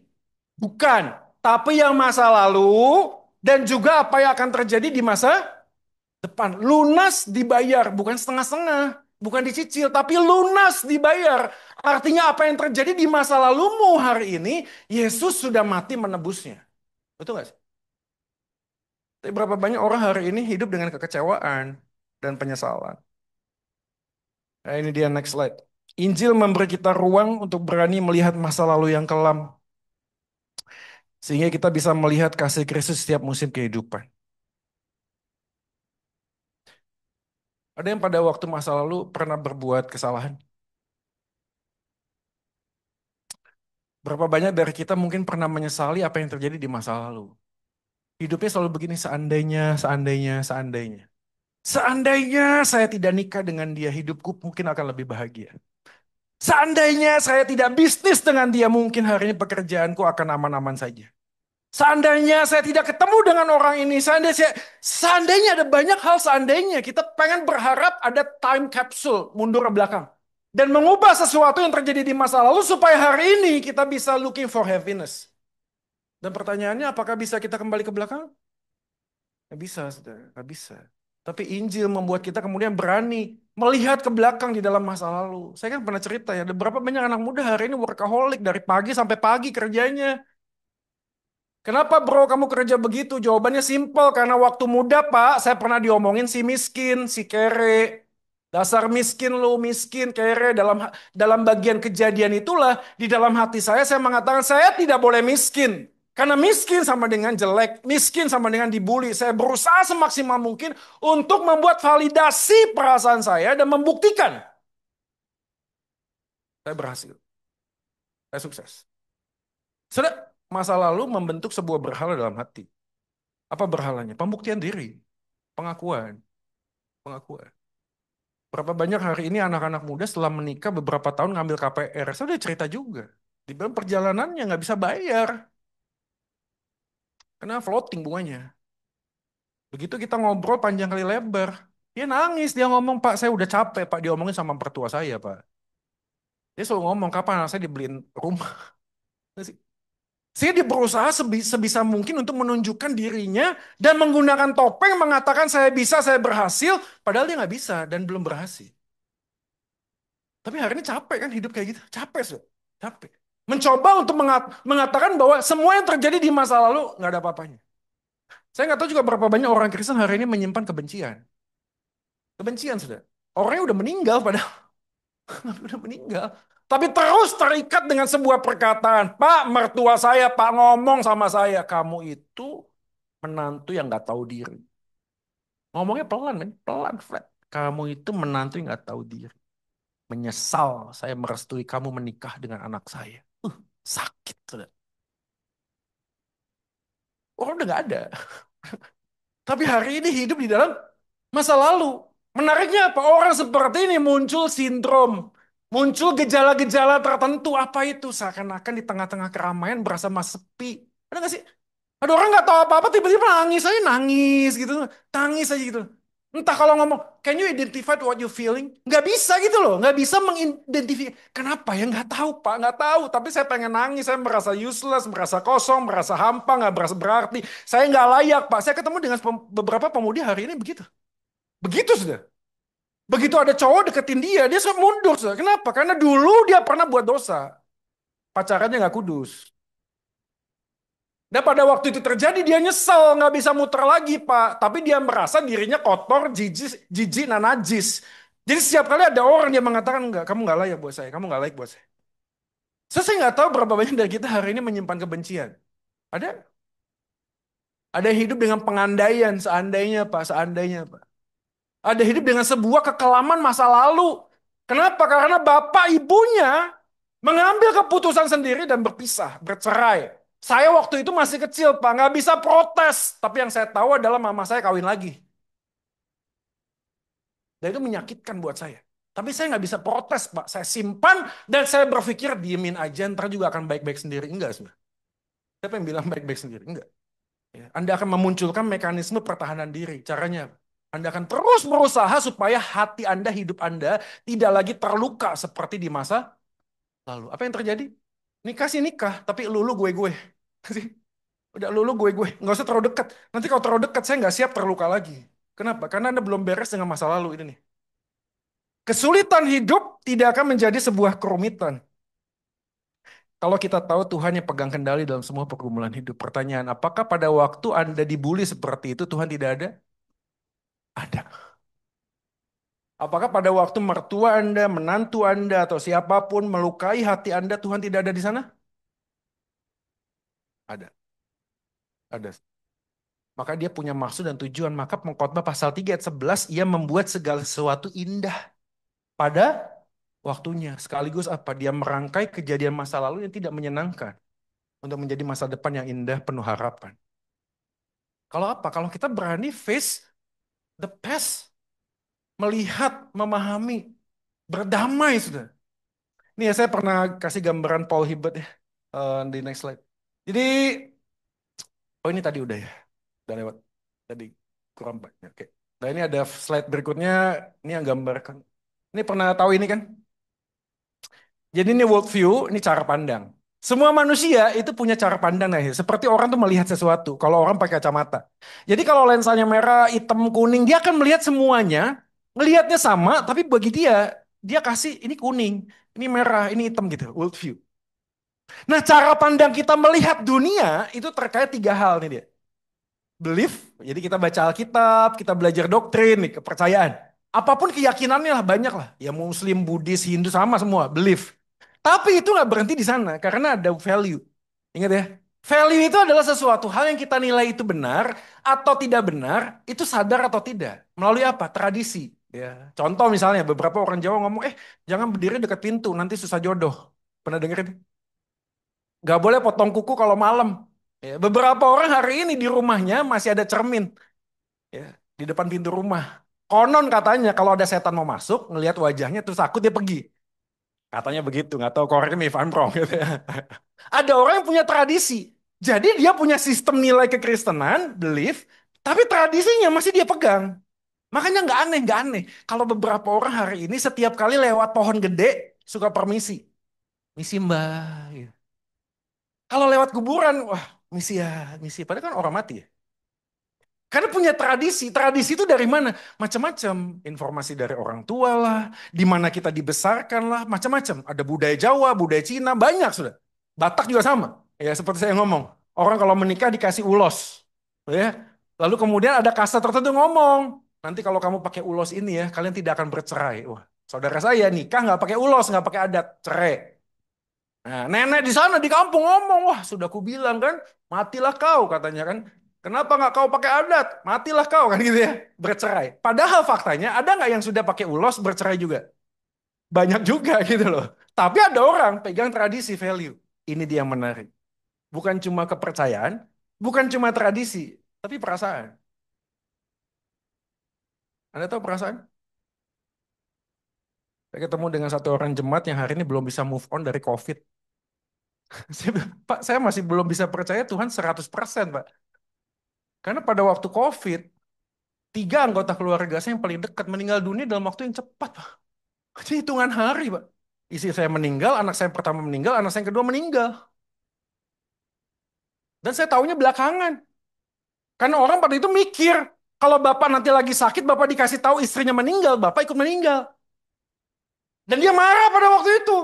Bukan. Tapi yang masa lalu dan juga apa yang akan terjadi di masa depan. Lunas dibayar, bukan setengah-setengah. Bukan dicicil, tapi lunas dibayar. Artinya apa yang terjadi di masa lalumu hari ini, Yesus sudah mati menebusnya. Betul nggak sih? Tapi berapa banyak orang hari ini hidup dengan kekecewaan dan penyesalan. Nah, ini dia next slide. Injil memberi kita ruang untuk berani melihat masa lalu yang kelam. Sehingga kita bisa melihat kasih Kristus setiap musim kehidupan. Ada yang pada waktu masa lalu pernah berbuat kesalahan. Berapa banyak dari kita mungkin pernah menyesali apa yang terjadi di masa lalu. Hidupnya selalu begini, seandainya, seandainya, seandainya. Seandainya saya tidak nikah dengan dia, hidupku mungkin akan lebih bahagia. Seandainya saya tidak bisnis dengan dia, mungkin hari ini pekerjaanku akan aman-aman saja. Seandainya saya tidak ketemu dengan orang ini, seandainya ada banyak hal seandainya. Kita pengen berharap ada time capsule mundur ke belakang. Dan mengubah sesuatu yang terjadi di masa lalu supaya hari ini kita bisa looking for happiness. Dan pertanyaannya apakah bisa kita kembali ke belakang? Nggak bisa, saudara. Nggak bisa. Tapi Injil membuat kita kemudian berani melihat ke belakang di dalam masa lalu. Saya kan pernah cerita ya, ada berapa banyak anak muda hari ini workaholic dari pagi sampai pagi kerjanya. Kenapa bro kamu kerja begitu? Jawabannya simpel, karena waktu muda Pak, saya pernah diomongin si miskin, si kere. Dasar miskin lu, miskin, kere. Dalam bagian kejadian itulah, di dalam hati saya mengatakan saya tidak boleh miskin. Karena miskin sama dengan jelek, miskin sama dengan dibully. Saya berusaha semaksimal mungkin untuk membuat validasi perasaan saya dan membuktikan. Saya berhasil, saya sukses. Sudah, masa lalu membentuk sebuah berhala dalam hati. Apa berhalanya? Pembuktian diri. Pengakuan, pengakuan. Berapa banyak hari ini anak-anak muda setelah menikah beberapa tahun ngambil KPR, saya udah cerita juga. Di dalam perjalanannya nggak bisa bayar, karena floating bunganya. Begitu kita ngobrol panjang kali lebar, dia nangis, dia ngomong, Pak, saya udah capek, Pak, diomongin sama mertua saya, Pak. Dia selalu ngomong, kapan anak saya dibeliin rumah? Saya dia berusaha sebisa mungkin untuk menunjukkan dirinya dan menggunakan topeng mengatakan saya bisa, saya berhasil, padahal dia nggak bisa dan belum berhasil. Tapi hari ini capek kan hidup kayak gitu. Capek, Sob. Capek. Mencoba untuk mengatakan bahwa semua yang terjadi di masa lalu nggak ada apa-apanya. Saya nggak tahu juga berapa banyak orang Kristen hari ini menyimpan kebencian. Kebencian sudah. Orangnya udah meninggal padahal udah meninggal. Tapi terus terikat dengan sebuah perkataan. Pak, mertua saya, Pak ngomong sama saya. Kamu itu menantu yang nggak tahu diri. Ngomongnya pelan, men. Pelan, flat. Kamu itu menantu yang nggak tahu diri. Menyesal saya merestui kamu menikah dengan anak saya. Sakit, saudara. Orang udah nggak ada. Tapi hari ini hidup di dalam masa lalu. Menariknya apa? Orang seperti ini muncul sindrom. Muncul gejala-gejala tertentu. Apa itu? Seakan-akan di tengah-tengah keramaian berasa mas sepi. Ada nggak sih? Ada orang nggak tahu apa-apa tiba-tiba nangis aja nangis gitu, nangis aja gitu. Entah kalau ngomong, can you identify what you feeling? Nggak bisa gitu loh, nggak bisa mengidentifikasi. Kenapa ya? Nggak tahu Pak, nggak tahu. Tapi saya pengen nangis, saya merasa useless, merasa kosong, merasa hampa, nggak merasa berarti. Saya nggak layak Pak. Saya ketemu dengan beberapa pemudi hari ini begitu, begitu sudah. Begitu ada cowok deketin dia, dia suka mundur sudah. Kenapa? Karena dulu dia pernah buat dosa, pacarannya nggak kudus. Dan pada waktu itu terjadi dia nyesel nggak bisa muter lagi Pak. Tapi dia merasa dirinya kotor, jijik, jijik, dan najis. Jadi setiap kali ada orang yang mengatakan enggak, kamu nggak layak buat saya, kamu nggak layak buat saya. Saya nggak tahu berapa banyak dari kita hari ini menyimpan kebencian. Ada ada yang hidup dengan pengandaian seandainya Pak, seandainya Pak. Ada hidup dengan sebuah kekelaman masa lalu. Kenapa? Karena bapak ibunya mengambil keputusan sendiri dan berpisah, bercerai. Saya waktu itu masih kecil, Pak, nggak bisa protes. Tapi yang saya tahu adalah mama saya kawin lagi. Dan itu menyakitkan buat saya. Tapi saya nggak bisa protes, Pak. Saya simpan dan saya berpikir diemin aja, ntar juga akan baik-baik sendiri. Enggak, sebenarnya. Siapa yang bilang baik-baik sendiri? Enggak. Ya, Anda akan memunculkan mekanisme pertahanan diri. Caranya, Anda akan terus berusaha supaya hati Anda, hidup Anda tidak lagi terluka seperti di masa lalu. Apa yang terjadi? Nikah sih nikah, tapi lulu gue-gue. Udah lulu gue-gue, nggak usah terlalu dekat. Nanti kalau terlalu dekat, saya nggak siap terluka lagi. Kenapa? Karena Anda belum beres dengan masa lalu ini nih. Kesulitan hidup tidak akan menjadi sebuah kerumitan. Kalau kita tahu Tuhan yang pegang kendali dalam semua pergumulan hidup. Pertanyaan, apakah pada waktu Anda dibully seperti itu, Tuhan tidak ada? Ada. Apakah pada waktu mertua Anda, menantu Anda, atau siapapun melukai hati Anda, Tuhan tidak ada di sana? Ada. Ada. Maka dia punya maksud dan tujuan. Maka Pengkhotbah pasal 3 ayat 11, ia membuat segala sesuatu indah pada waktunya. Sekaligus apa? Dia merangkai kejadian masa lalu yang tidak menyenangkan untuk menjadi masa depan yang indah penuh harapan. Kalau apa? Kalau kita berani face the past, melihat, memahami, berdamai sudah. Ini ya saya pernah kasih gambaran Paul Hibbert ya di next slide. Jadi, oh ini tadi udah ya, udah lewat. Tadi kurang banyak. Oke. Nah ini ada slide berikutnya, ini yang gambarkan. Ini pernah tahu ini kan? Jadi ini worldview, ini cara pandang. Semua manusia itu punya cara pandang ya. Seperti orang tuh melihat sesuatu. Kalau orang pakai kacamata. Jadi kalau lensanya merah, hitam, kuning, dia akan melihat semuanya. Ngelihatnya sama, tapi bagi dia, dia kasih ini kuning, ini merah, ini hitam gitu. Worldview. Nah cara pandang kita melihat dunia itu terkait tiga hal nih dia. Belief, jadi kita baca Alkitab, kita belajar doktrin, nih, kepercayaan. Apapun keyakinannya lah, banyak lah. Ya Muslim, Buddhis, Hindu sama semua, belief. Tapi itu nggak berhenti di sana, karena ada value. Ingat ya, value itu adalah sesuatu hal yang kita nilai itu benar atau tidak benar, itu sadar atau tidak. Melalui apa? Tradisi. Ya. Contoh misalnya, beberapa orang Jawa ngomong, jangan berdiri dekat pintu, nanti susah jodoh. Pernah dengerin? Nggak boleh potong kuku kalau malam. Ya, beberapa orang hari ini di rumahnya masih ada cermin ya, di depan pintu rumah. Konon katanya kalau ada setan mau masuk, ngelihat wajahnya terus takut dia pergi. Katanya begitu, nggak tahu correct me if I'm wrong gitu ya. Ada orang yang punya tradisi. Jadi dia punya sistem nilai kekristenan, belief, tapi tradisinya masih dia pegang. Makanya nggak aneh. Kalau beberapa orang hari ini setiap kali lewat pohon gede, suka permisi. Misi mbak. Gitu. Kalau lewat kuburan, wah misi ya, misi. Padahal kan orang mati ya. Karena punya tradisi. Tradisi itu dari mana? Macam-macam. Informasi dari orang tua lah. Di mana kita dibesarkan lah. Macam-macam. Ada budaya Jawa, budaya Cina. Banyak sudah. Batak juga sama. Ya seperti saya ngomong. Orang kalau menikah dikasih ulos. Ya. Lalu kemudian ada kasta tertentu ngomong. Nanti kalau kamu pakai ulos ini ya. Kalian tidak akan bercerai. Wah, saudara saya nikah nggak pakai ulos. Nggak pakai adat. Cerai. Nah, nenek di sana di kampung ngomong. Wah sudah kubilang kan. Matilah kau katanya kan. Kenapa nggak kau pakai adat? Matilah kau kan gitu ya, bercerai. Padahal faktanya ada nggak yang sudah pakai ulos bercerai juga? Banyak juga gitu loh. Tapi ada orang pegang tradisi value. Ini dia yang menarik. Bukan cuma kepercayaan, bukan cuma tradisi, tapi perasaan. Anda tahu perasaan? Saya ketemu dengan satu orang jemaat yang hari ini belum bisa move on dari COVID. Saya bilang, Pak, saya masih belum bisa percaya Tuhan 100%, Pak. Karena pada waktu COVID, tiga anggota keluarga saya yang paling dekat meninggal dunia dalam waktu yang cepat, Pak. Itu hitungan hari, Pak. Istri saya meninggal, anak saya pertama meninggal, anak saya yang kedua meninggal. Dan saya tahunya belakangan. Karena orang pada itu mikir, kalau bapak nanti lagi sakit, bapak dikasih tahu istrinya meninggal, bapak ikut meninggal. Dan dia marah pada waktu itu.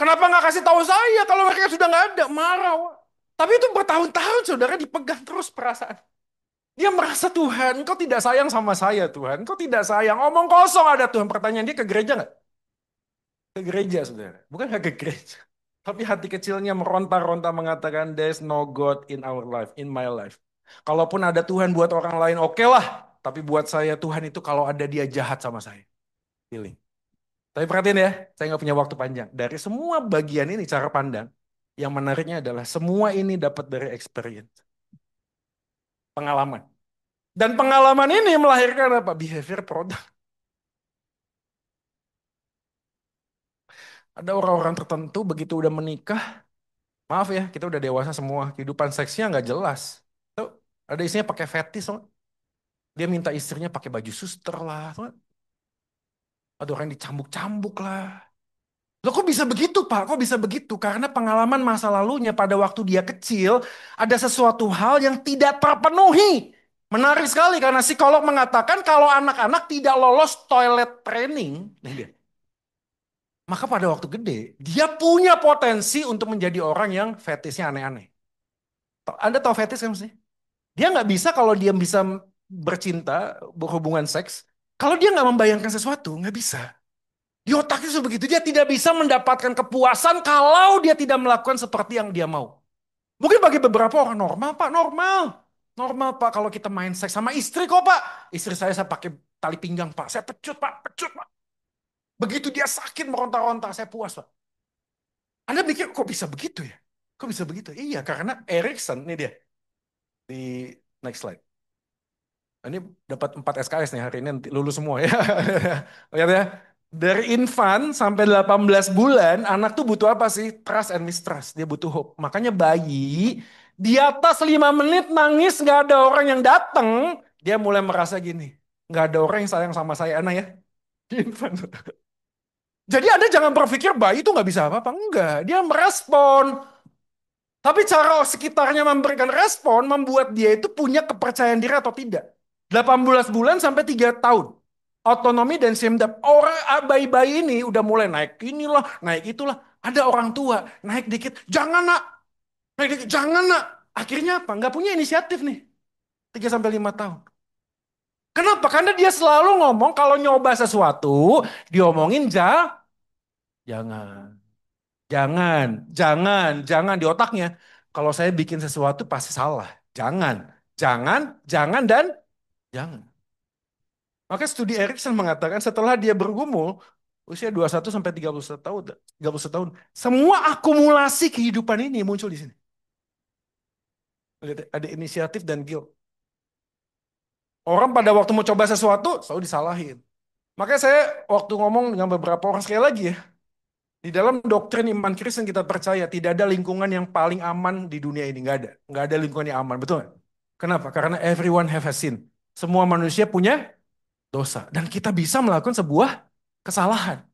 Kenapa nggak kasih tahu saya kalau mereka sudah nggak ada? Marah, Wak. Tapi itu bertahun-tahun saudara dipegang terus perasaan. Dia merasa Tuhan, kau tidak sayang sama saya Tuhan. Kau tidak sayang. Omong kosong ada Tuhan. Pertanyaan dia ke gereja nggak? Ke gereja saudara. Bukan nggak ke gereja. Tapi hati kecilnya meronta-ronta mengatakan, there's no God in our life, in my life. Kalaupun ada Tuhan buat orang lain, oke lah. Tapi buat saya Tuhan itu kalau ada dia jahat sama saya. Feeling. Tapi perhatiin ya, saya nggak punya waktu panjang. Dari semua bagian ini cara pandang, yang menariknya adalah semua ini dapat dari experience, pengalaman. Dan pengalaman ini melahirkan apa? Behavior product. Ada orang-orang tertentu begitu udah menikah, maaf ya, kita udah dewasa semua, kehidupan seksnya nggak jelas. Tuh, ada istrinya pakai fetis, tuh. Dia minta istrinya pakai baju suster lah, tuh. Ada orang yang dicambuk-cambuk lah. Loh kok bisa begitu Pak? Kok bisa begitu? Karena pengalaman masa lalunya pada waktu dia kecil, ada sesuatu hal yang tidak terpenuhi. Menarik sekali karena psikolog mengatakan kalau anak-anak tidak lolos toilet training, nah dia, maka pada waktu gede, dia punya potensi untuk menjadi orang yang fetisnya aneh-aneh. Anda tahu fetis kan mesti? Dia nggak bisa kalau dia bisa bercinta, berhubungan seks, kalau dia nggak membayangkan sesuatu, nggak bisa. Di otaknya sudah begitu. Dia tidak bisa mendapatkan kepuasan kalau dia tidak melakukan seperti yang dia mau. Mungkin bagi beberapa orang normal, Pak. Normal. Normal, Pak. Kalau kita main seks sama istri kok, Pak. Istri saya pakai tali pinggang, Pak. Saya pecut, Pak. Pecut, Pak. Begitu dia sakit meronta-ronta, saya puas, Pak. Anda mikir, kok bisa begitu ya? Kok bisa begitu? Iya, karena Erikson, ini dia. Di next slide. Ini dapat 4 SKS nih hari ini, nanti lulus semua ya. Lihat ya. Dari infant sampai 18 bulan, anak tuh butuh apa sih? Trust and mistrust. Dia butuh hope. Makanya bayi di atas 5 menit nangis, nggak ada orang yang datang, dia mulai merasa gini. Nggak ada orang yang sayang sama saya, anak ya. Infant. Jadi Anda jangan berpikir bayi itu nggak bisa apa-apa. Enggak, dia merespon. Tapi cara sekitarnya memberikan respon membuat dia itu punya kepercayaan diri atau tidak. 18 bulan sampai 3 tahun. Otonomi dan semdap. Orang bayi-bayi ini udah mulai naik inilah, naik itulah. Ada orang tua naik dikit. Jangan nak. Naik dikit. Jangan nak. Akhirnya apa? Nggak punya inisiatif nih. 3 sampai 5 tahun. Kenapa? Karena dia selalu ngomong kalau nyoba sesuatu, diomongin jangan. Jangan, jangan di otaknya. Kalau saya bikin sesuatu pasti salah. Jangan, jangan, dan jangan. Maka studi Erikson mengatakan setelah dia bergumul, usia 21 sampai 31 tahun, 31 tahun, semua akumulasi kehidupan ini muncul di sini. Lihat, ada inisiatif dan guilt. Orang pada waktu mau coba sesuatu, selalu disalahin. Makanya saya waktu ngomong dengan beberapa orang sekali lagi ya, di dalam doktrin iman Kristen kita percaya tidak ada lingkungan yang paling aman di dunia ini. Nggak ada. Nggak ada lingkungan yang aman. Betul nggak? Kenapa? Karena everyone have a sin. Semua manusia punya dosa. Dan kita bisa melakukan sebuah kesalahan.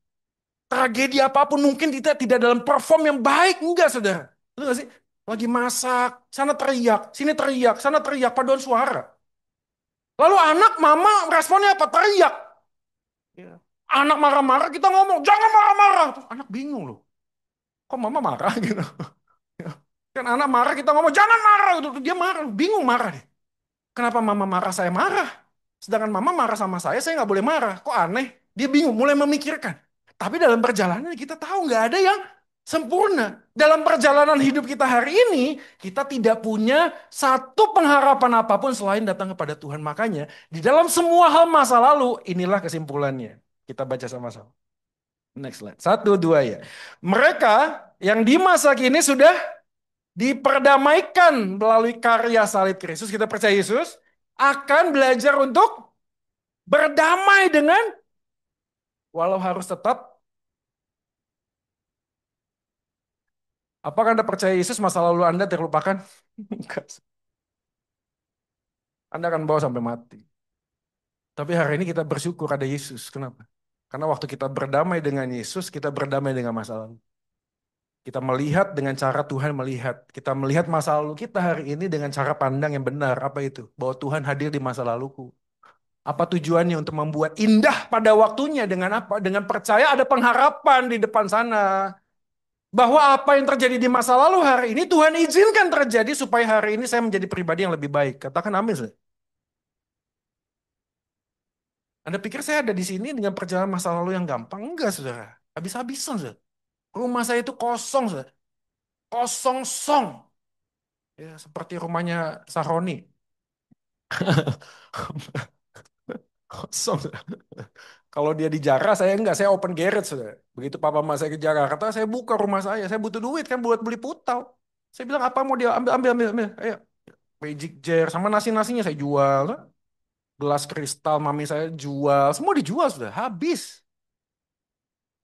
Tragedi apapun mungkin kita tidak dalam perform yang baik. Enggak, saudara. Betul nggak sih? Lagi masak, sana teriak, sini teriak, sana teriak, paduan suara. Lalu anak, mama responnya apa? Teriak. Ya. Anak marah-marah, kita ngomong, jangan marah-marah. Terus anak bingung loh. Kok mama marah gitu? Kan anak marah kita ngomong jangan marah, dia marah, bingung marah deh. Kenapa mama marah saya marah? Sedangkan mama marah sama saya nggak boleh marah. Kok aneh? Dia bingung, mulai memikirkan. Tapi dalam perjalanan kita tahu nggak ada yang Sempurna. Dalam perjalanan hidup kita hari ini, kita tidak punya satu pengharapan apapun selain datang kepada Tuhan. Makanya, di dalam semua hal masa lalu, inilah kesimpulannya. Kita baca sama-sama. Next slide. Satu, dua ya. Mereka yang di masa kini sudah diperdamaikan melalui karya salib Kristus. Kita percaya Yesus akan belajar untuk berdamai dengan, walau harus tetap. Apakah Anda percaya Yesus masa lalu Anda terlupakan? Enggak. Anda akan bawa sampai mati. Tapi hari ini kita bersyukur ada Yesus. Kenapa? Karena waktu kita berdamai dengan Yesus, kita berdamai dengan masa lalu. Kita melihat dengan cara Tuhan melihat. Kita melihat masa lalu kita hari ini dengan cara pandang yang benar. Apa itu? Bahwa Tuhan hadir di masa laluku. Apa tujuannya untuk membuat indah pada waktunya dengan apa? Dengan percaya ada pengharapan di depan sana. Bahwa apa yang terjadi di masa lalu hari ini Tuhan izinkan terjadi supaya hari ini saya menjadi pribadi yang lebih baik. Katakan amin. Saudara. Anda pikir saya ada di sini dengan perjalanan masa lalu yang gampang? Enggak, saudara. Habis-habisan, saudara. Rumah saya itu kosong, saudara. Kosong song. Ya, seperti rumahnya Saroni. Kosong. Kalau dia di Jakarta, saya enggak. Saya open garage, saudara. Begitu papa mama saya ke Jakarta, saya buka rumah saya. Saya butuh duit kan buat beli putau. Saya bilang, apa mau dia ambil, ambil, ambil, ambil. Ayo. Magic jar, sama nasi-nasinya saya jual. Gelas kristal mami saya jual. Semua dijual, sudah. Habis.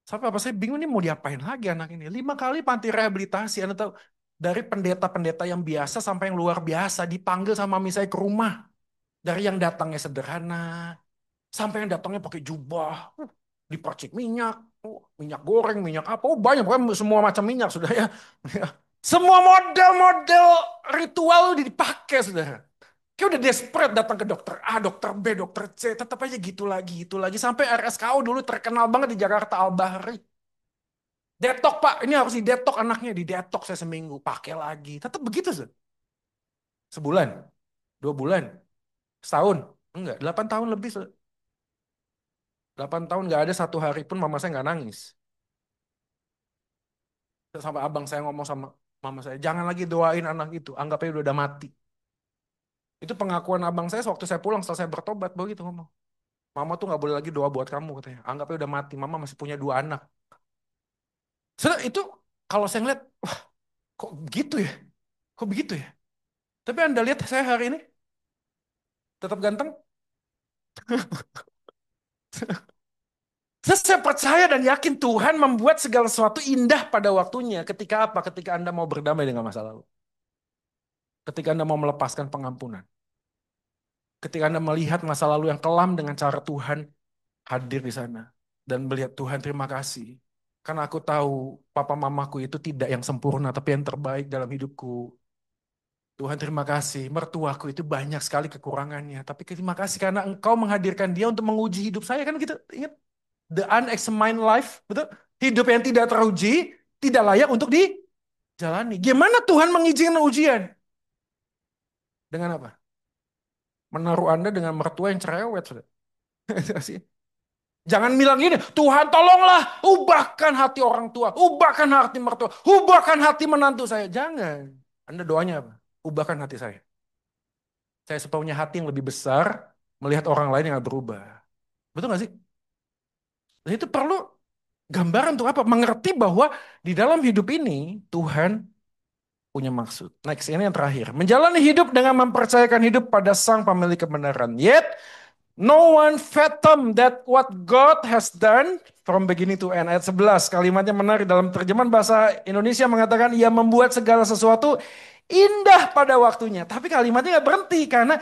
Sampai apa saya bingung nih mau diapain lagi anak ini. 5 kali panti rehabilitasi. Anda tahu, dari pendeta-pendeta yang biasa sampai yang luar biasa dipanggil sama mami saya ke rumah. Dari yang datangnya sederhana sampai yang datangnya pakai jubah, dipercik minyak, minyak goreng, minyak apa, banyak pokoknya semua macam minyak sudah ya. Semua model-model ritual dipakai sudah. Kayak udah desperate datang ke dokter A, dokter B, dokter C, tetap aja gitu lagi. Sampai RSKO dulu terkenal banget di Jakarta Al-Bahri. Detok Pak, ini harus didetok anaknya, didetok saya seminggu, pakai lagi. Tetap begitu sih. Sebulan, 2 bulan, setahun, enggak, 8 tahun lebih. 8 tahun nggak ada satu hari pun mama saya nggak nangis. Sampai abang saya ngomong sama mama saya, jangan lagi doain anak itu, anggap aja udah mati. Itu pengakuan abang saya waktu saya pulang setelah saya bertobat, begitu ngomong. Mama tuh nggak boleh lagi doa buat kamu katanya. Anggap aja udah mati, mama masih punya 2 anak. Setelah itu kalau saya ngeliat, wah kok begitu ya? Kok begitu ya? Tapi Anda lihat saya hari ini tetap ganteng. Saya percaya dan yakin Tuhan membuat segala sesuatu indah pada waktunya. Ketika apa? Ketika Anda mau berdamai dengan masa lalu. Ketika Anda mau melepaskan pengampunan. Ketika Anda melihat masa lalu yang kelam dengan cara Tuhan hadir di sana. Dan melihat Tuhan terima kasih. Karena aku tahu papa mamaku itu tidak yang sempurna, tapi yang terbaik dalam hidupku. Tuhan terima kasih, mertuaku itu banyak sekali kekurangannya. Tapi terima kasih karena engkau menghadirkan dia untuk menguji hidup saya. Kan gitu, ingat? The unexamined life, betul? Hidup yang tidak teruji, tidak layak untuk dijalani. Gimana Tuhan mengizinkan ujian? Dengan apa? Menaruh Anda dengan mertua yang cerewet. Sudah. Jangan bilang gini, Tuhan tolonglah, ubahkan hati orang tua, ubahkan hati mertua, ubahkan hati menantu saya. Jangan. Anda doanya apa? Ubahkan hati saya. Saya punya hati yang lebih besar, melihat orang lain yang berubah. Betul nggak sih? Dan itu perlu gambaran untuk apa? Mengerti bahwa di dalam hidup ini, Tuhan punya maksud. Next, ini yang terakhir. Menjalani hidup dengan mempercayakan hidup pada Sang Pemilik kebenaran. Yet, no one fathom that what God has done from beginning to end. Ayat 11, kalimatnya menarik dalam terjemahan bahasa Indonesia mengatakan ia membuat segala sesuatu indah pada waktunya. Tapi kalimatnya nggak berhenti karena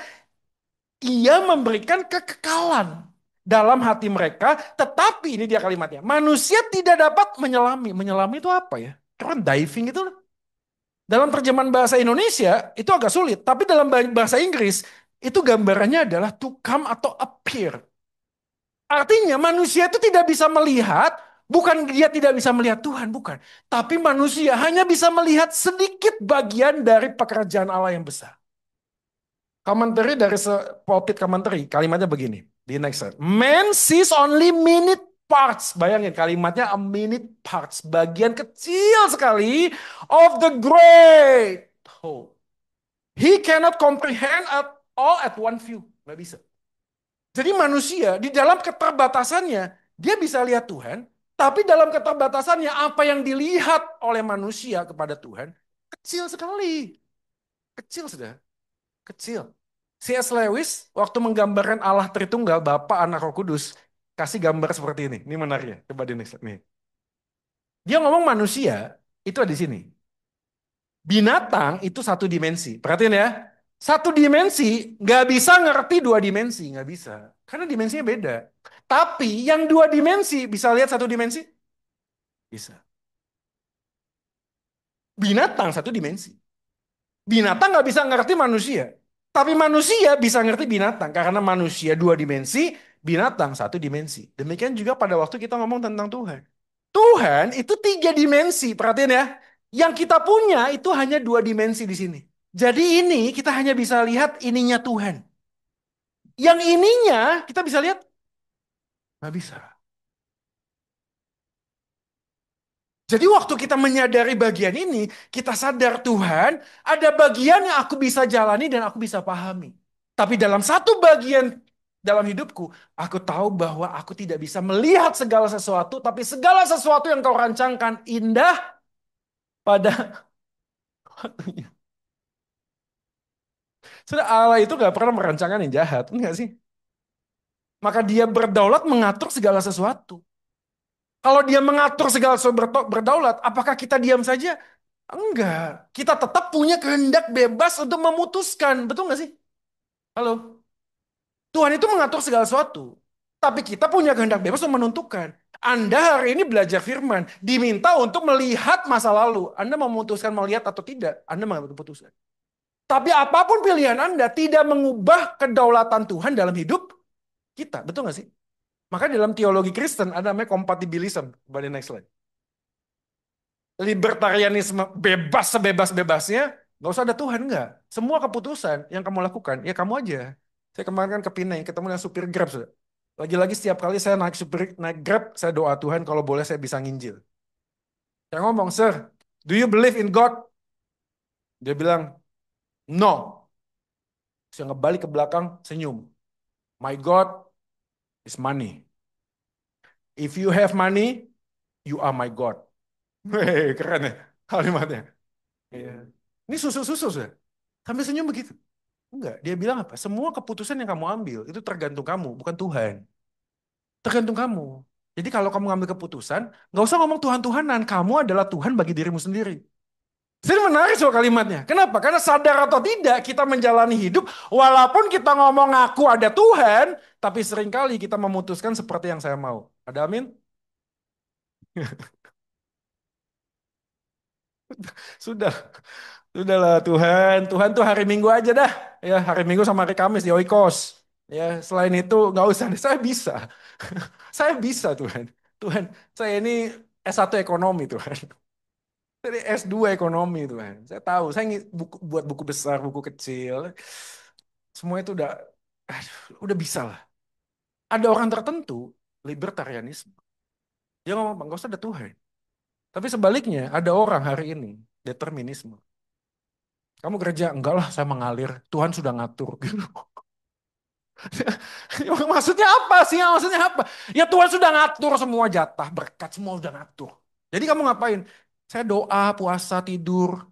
ia memberikan kekekalan dalam hati mereka. Tetapi ini dia kalimatnya, manusia tidak dapat menyelami. Menyelami itu apa ya? Karena diving itu dalam terjemahan bahasa Indonesia itu agak sulit. Tapi dalam bahasa Inggris itu gambarannya adalah to come atau appear. Artinya manusia itu tidak bisa melihat, bukan dia tidak bisa melihat Tuhan, bukan. Tapi manusia hanya bisa melihat sedikit bagian dari pekerjaan Allah yang besar. Commentary dari pulpit commentary, kalimatnya begini. Di next slide. Man sees only minute parts, bayangin kalimatnya a minute parts, bagian kecil sekali of the great whole. He cannot comprehend at all at one view. Nggak bisa. Jadi manusia di dalam keterbatasannya, dia bisa lihat Tuhan, tapi dalam keterbatasannya apa yang dilihat oleh manusia kepada Tuhan, kecil sekali. Kecil sudah, kecil. C.S. Lewis waktu menggambarkan Allah Tritunggal, Bapa, Anak, Roh Kudus, kasih gambar seperti ini. Ini menarik ya. Coba di next nih. Dia ngomong manusia itu ada di sini. Binatang itu satu dimensi. Perhatiin ya. Satu dimensi nggak bisa ngerti dua dimensi, nggak bisa. Karena dimensinya beda. Tapi yang dua dimensi bisa lihat satu dimensi? Bisa. Binatang satu dimensi. Binatang nggak bisa ngerti manusia. Tapi manusia bisa ngerti binatang. Karena manusia dua dimensi, binatang satu dimensi. Demikian juga pada waktu kita ngomong tentang Tuhan. Tuhan itu tiga dimensi, perhatiin ya. Yang kita punya itu hanya dua dimensi di sini. Jadi ini kita hanya bisa lihat ininya Tuhan. Yang ininya kita bisa lihat? Nggak bisa. Jadi waktu kita menyadari bagian ini, kita sadar Tuhan, ada bagian yang aku bisa jalani dan aku bisa pahami. Tapi dalam satu bagian dalam hidupku, aku tahu bahwa aku tidak bisa melihat segala sesuatu, tapi segala sesuatu yang kau rancangkan indah pada waktunya. Sudah Allah itu gak pernah merancangkan yang jahat, enggak sih? Maka dia berdaulat mengatur segala sesuatu. Kalau dia mengatur segala sesuatu berdaulat, apakah kita diam saja? Enggak. Kita tetap punya kehendak bebas untuk memutuskan. Betul nggak sih? Halo? Tuhan itu mengatur segala sesuatu. Tapi kita punya kehendak bebas untuk menentukan. Anda hari ini belajar firman. Diminta untuk melihat masa lalu. Anda memutuskan melihat atau tidak. Anda mengambil keputusan. Tapi apapun pilihan Anda tidak mengubah kedaulatan Tuhan dalam hidup kita. Betul nggak sih? Maka dalam teologi Kristen ada namanya compatibilism. Coba di next slide. Libertarianisme bebas sebebas-bebasnya, nggak usah ada Tuhan nggak. Semua keputusan yang kamu lakukan, ya kamu aja. Saya kemarin kan ke Pineng, ketemu dengan supir Grab. Sudah. Lagi-lagi setiap kali saya naik Grab, saya doa Tuhan kalau boleh saya bisa nginjil. Saya ngomong, Sir, do you believe in God? Dia bilang, no. Saya ngebalik ke belakang, senyum. My God is money. If you have money, you are my God. Hei, keren ya kalimatnya. Iya. Ini susu-susu, sudah. Sampai senyum begitu. Enggak, dia bilang apa? Semua keputusan yang kamu ambil itu tergantung kamu, bukan Tuhan. Tergantung kamu. Jadi kalau kamu ngambil keputusan, nggak usah ngomong Tuhan-Tuhanan. Kamu adalah Tuhan bagi dirimu sendiri. Jadi menarik soal kalimatnya. Kenapa? Karena sadar atau tidak kita menjalani hidup, walaupun kita ngomong aku ada Tuhan, tapi seringkali kita memutuskan seperti yang saya mau. Ada amin? Sudah. Sudahlah Tuhan. Tuhan tuh hari Minggu aja dah. Ya, hari Minggu sama hari Kamis di Oikos. Ya, selain itu nggak usah. Saya bisa. Saya bisa Tuhan. Tuhan, saya ini S1 ekonomi Tuhan. Jadi S2 ekonomi Tuhan. Saya tahu, saya buat buku besar, buku kecil. Semua itu udah bisa lah. Ada orang tertentu, libertarianisme. Dia ngomong, nggak usah ada Tuhan. Tapi sebaliknya, ada orang hari ini, determinisme. Kamu kerja, enggak lah saya mengalir. Tuhan sudah ngatur. Maksudnya apa sih? Maksudnya apa? Ya Tuhan sudah ngatur semua jatah, berkat semua sudah ngatur. Jadi kamu ngapain? Saya doa, puasa, tidur,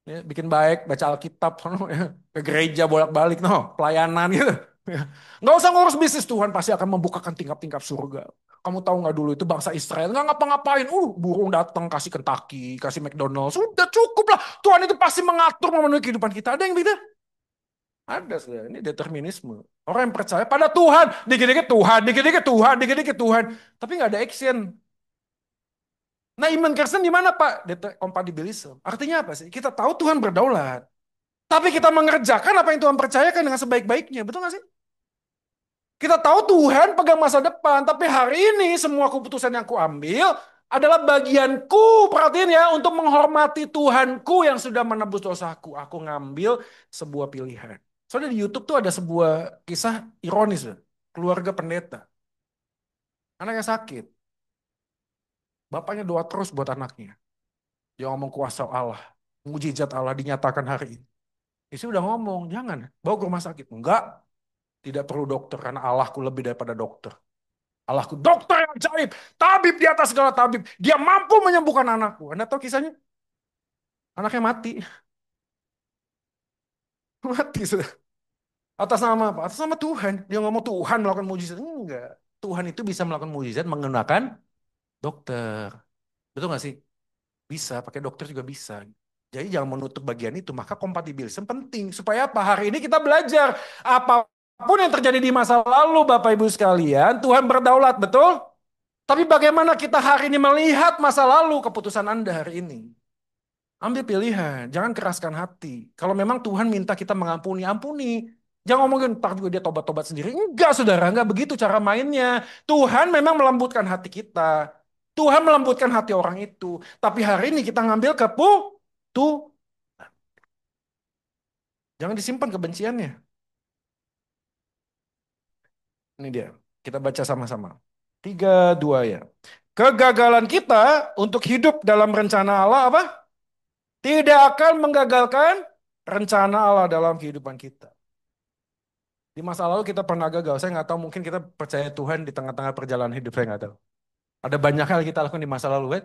ya, bikin baik, baca Alkitab, ya, ke gereja bolak-balik, no, pelayanan gitu. Ya. Nggak usah ngurus bisnis, Tuhan pasti akan membukakan tingkap-tingkap surga. Kamu tahu nggak dulu itu bangsa Israel nggak ngapa-ngapain, burung datang kasih Kentucky, kasih McDonald's, sudah cukup lah. Tuhan itu pasti mengatur memenuhi kehidupan kita. Ada yang beda? Ada, saudara. Ini determinisme. Orang yang percaya pada Tuhan, dikit-dikit Tuhan, dikit-dikit Tuhan, dikit-dikit Tuhan, tapi nggak ada action. Nah, iman Kristen di mana, Pak? Compatibilism. Artinya apa sih? Kita tahu Tuhan berdaulat, tapi kita mengerjakan apa yang Tuhan percayakan dengan sebaik-baiknya. Betul nggak sih? Kita tahu Tuhan pegang masa depan, tapi hari ini semua keputusan yang aku ambil adalah bagianku, perhatiin ya, untuk menghormati Tuhanku yang sudah menebus dosaku. Aku ngambil sebuah pilihan. Soalnya di YouTube tuh ada sebuah kisah ironis, loh. Keluarga pendeta. Anaknya sakit. Bapaknya doa terus buat anaknya. Dia ngomong kuasa Allah. Mujizat Allah dinyatakan hari ini. Istri udah ngomong, jangan. Bawa ke rumah sakit. Enggak. Tidak perlu dokter karena Allahku lebih daripada dokter. Allahku dokter yang ajaib. Tabib di atas segala tabib. Dia mampu menyembuhkan anakku. Anda tahu kisahnya? Anaknya mati. Mati sudah. Atas nama apa? Atas nama Tuhan. Dia ngomong Tuhan melakukan mujizat. Enggak. Tuhan itu bisa melakukan mujizat menggunakan dokter. Betul nggak sih? Bisa, pakai dokter juga bisa. Jadi jangan menutup bagian itu. Maka kompatibilisme penting. Supaya apa? Hari ini kita belajar. Apapun yang terjadi di masa lalu, Bapak Ibu sekalian, Tuhan berdaulat, betul? Tapi bagaimana kita hari ini melihat masa lalu keputusan Anda hari ini? Ambil pilihan, jangan keraskan hati. Kalau memang Tuhan minta kita mengampuni, ampuni. Jangan ngomongin, ntar juga dia tobat-tobat sendiri. Enggak, saudara, enggak begitu cara mainnya. Tuhan memang melembutkan hati kita. Tuhan melembutkan hati orang itu. Tapi hari ini kita ngambil tuh, jangan disimpan kebenciannya. Ini dia, kita baca sama-sama. Tiga, dua ya. Kegagalan kita untuk hidup dalam rencana Allah apa? Tidak akan menggagalkan rencana Allah dalam kehidupan kita. Di masa lalu kita pernah gagal. Saya nggak tahu, mungkin kita percaya Tuhan di tengah-tengah perjalanan hidup, saya nggak tahu. Ada banyak hal kita lakukan di masa lalu, kan?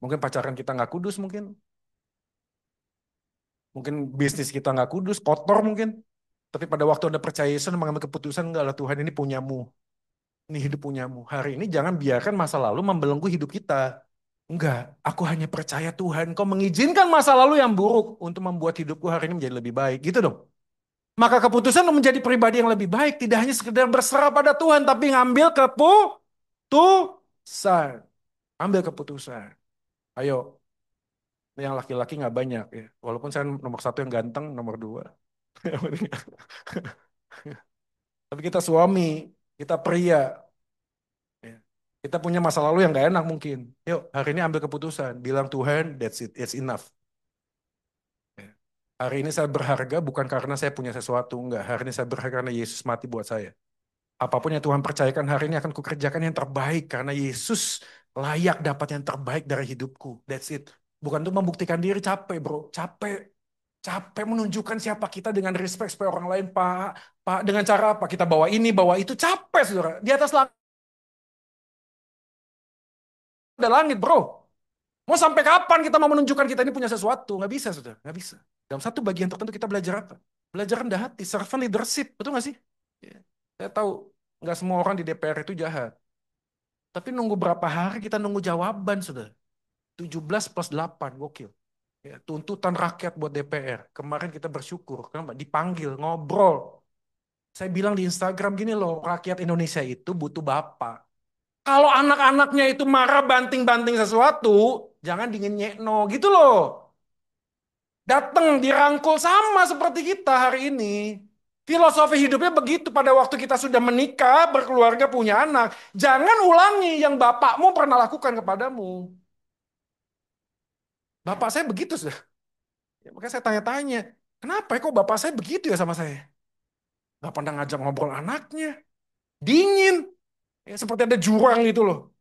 Mungkin pacaran kita nggak kudus, mungkin. Mungkin bisnis kita nggak kudus, kotor mungkin. Tapi pada waktu Anda percaya Yesus, Anda mengambil keputusan, enggak lah Tuhan ini punyamu. Ini hidup punyamu. Hari ini jangan biarkan masa lalu membelenggu hidup kita. Enggak, aku hanya percaya Tuhan. Kau mengizinkan masa lalu yang buruk untuk membuat hidupku hari ini menjadi lebih baik. Gitu dong. Maka keputusan untuk menjadi pribadi yang lebih baik tidak hanya sekedar berserah pada Tuhan, tapi ngambil keputusan. Ambil keputusan. Ayo, yang laki-laki nggak banyak ya. Walaupun saya nomor satu yang ganteng, nomor dua. Tapi kita suami, kita pria. Ya. Kita punya masa lalu yang nggak enak mungkin. Yuk, hari ini ambil keputusan. Bilang Tuhan, that's it, it's enough. Ya. Hari ini saya berharga bukan karena saya punya sesuatu. Enggak, hari ini saya berharga karena Yesus mati buat saya. Apapun yang Tuhan percayakan hari ini akan kukerjakan yang terbaik karena Yesus layak dapat yang terbaik dari hidupku. That's it. Bukan untuk membuktikan diri, capek bro, capek. Capek menunjukkan siapa kita dengan respect supaya orang lain, Pak. Pak, dengan cara apa? Kita bawa ini, bawa itu. Capek, saudara. Di atas langit ada langit, bro. Mau sampai kapan kita mau menunjukkan kita ini punya sesuatu? Nggak bisa, saudara. Nggak bisa. Dalam satu bagian tertentu kita belajar apa? Belajar rendah hati, servant leadership. Betul nggak sih? Ya. Saya tahu nggak semua orang di DPR itu jahat. Tapi nunggu berapa hari kita nunggu jawaban, sudah. 17 plus 8, gokil. Ya, tuntutan rakyat buat DPR. Kemarin kita bersyukur, kenapa? Dipanggil, ngobrol. Saya bilang di Instagram gini loh, rakyat Indonesia itu butuh bapak. Kalau anak-anaknya itu marah banting-banting sesuatu, jangan dingin nyekno gitu loh. Datang dirangkul sama seperti kita hari ini. Filosofi hidupnya begitu pada waktu kita sudah menikah, berkeluarga, punya anak. Jangan ulangi yang bapakmu pernah lakukan kepadamu. Bapak saya begitu sudah. Ya, makanya saya tanya-tanya, kenapa ya kok bapak saya begitu ya sama saya? Gak pernah ngajak ngobrol anaknya. Dingin. Ya, seperti ada jurang gitu loh.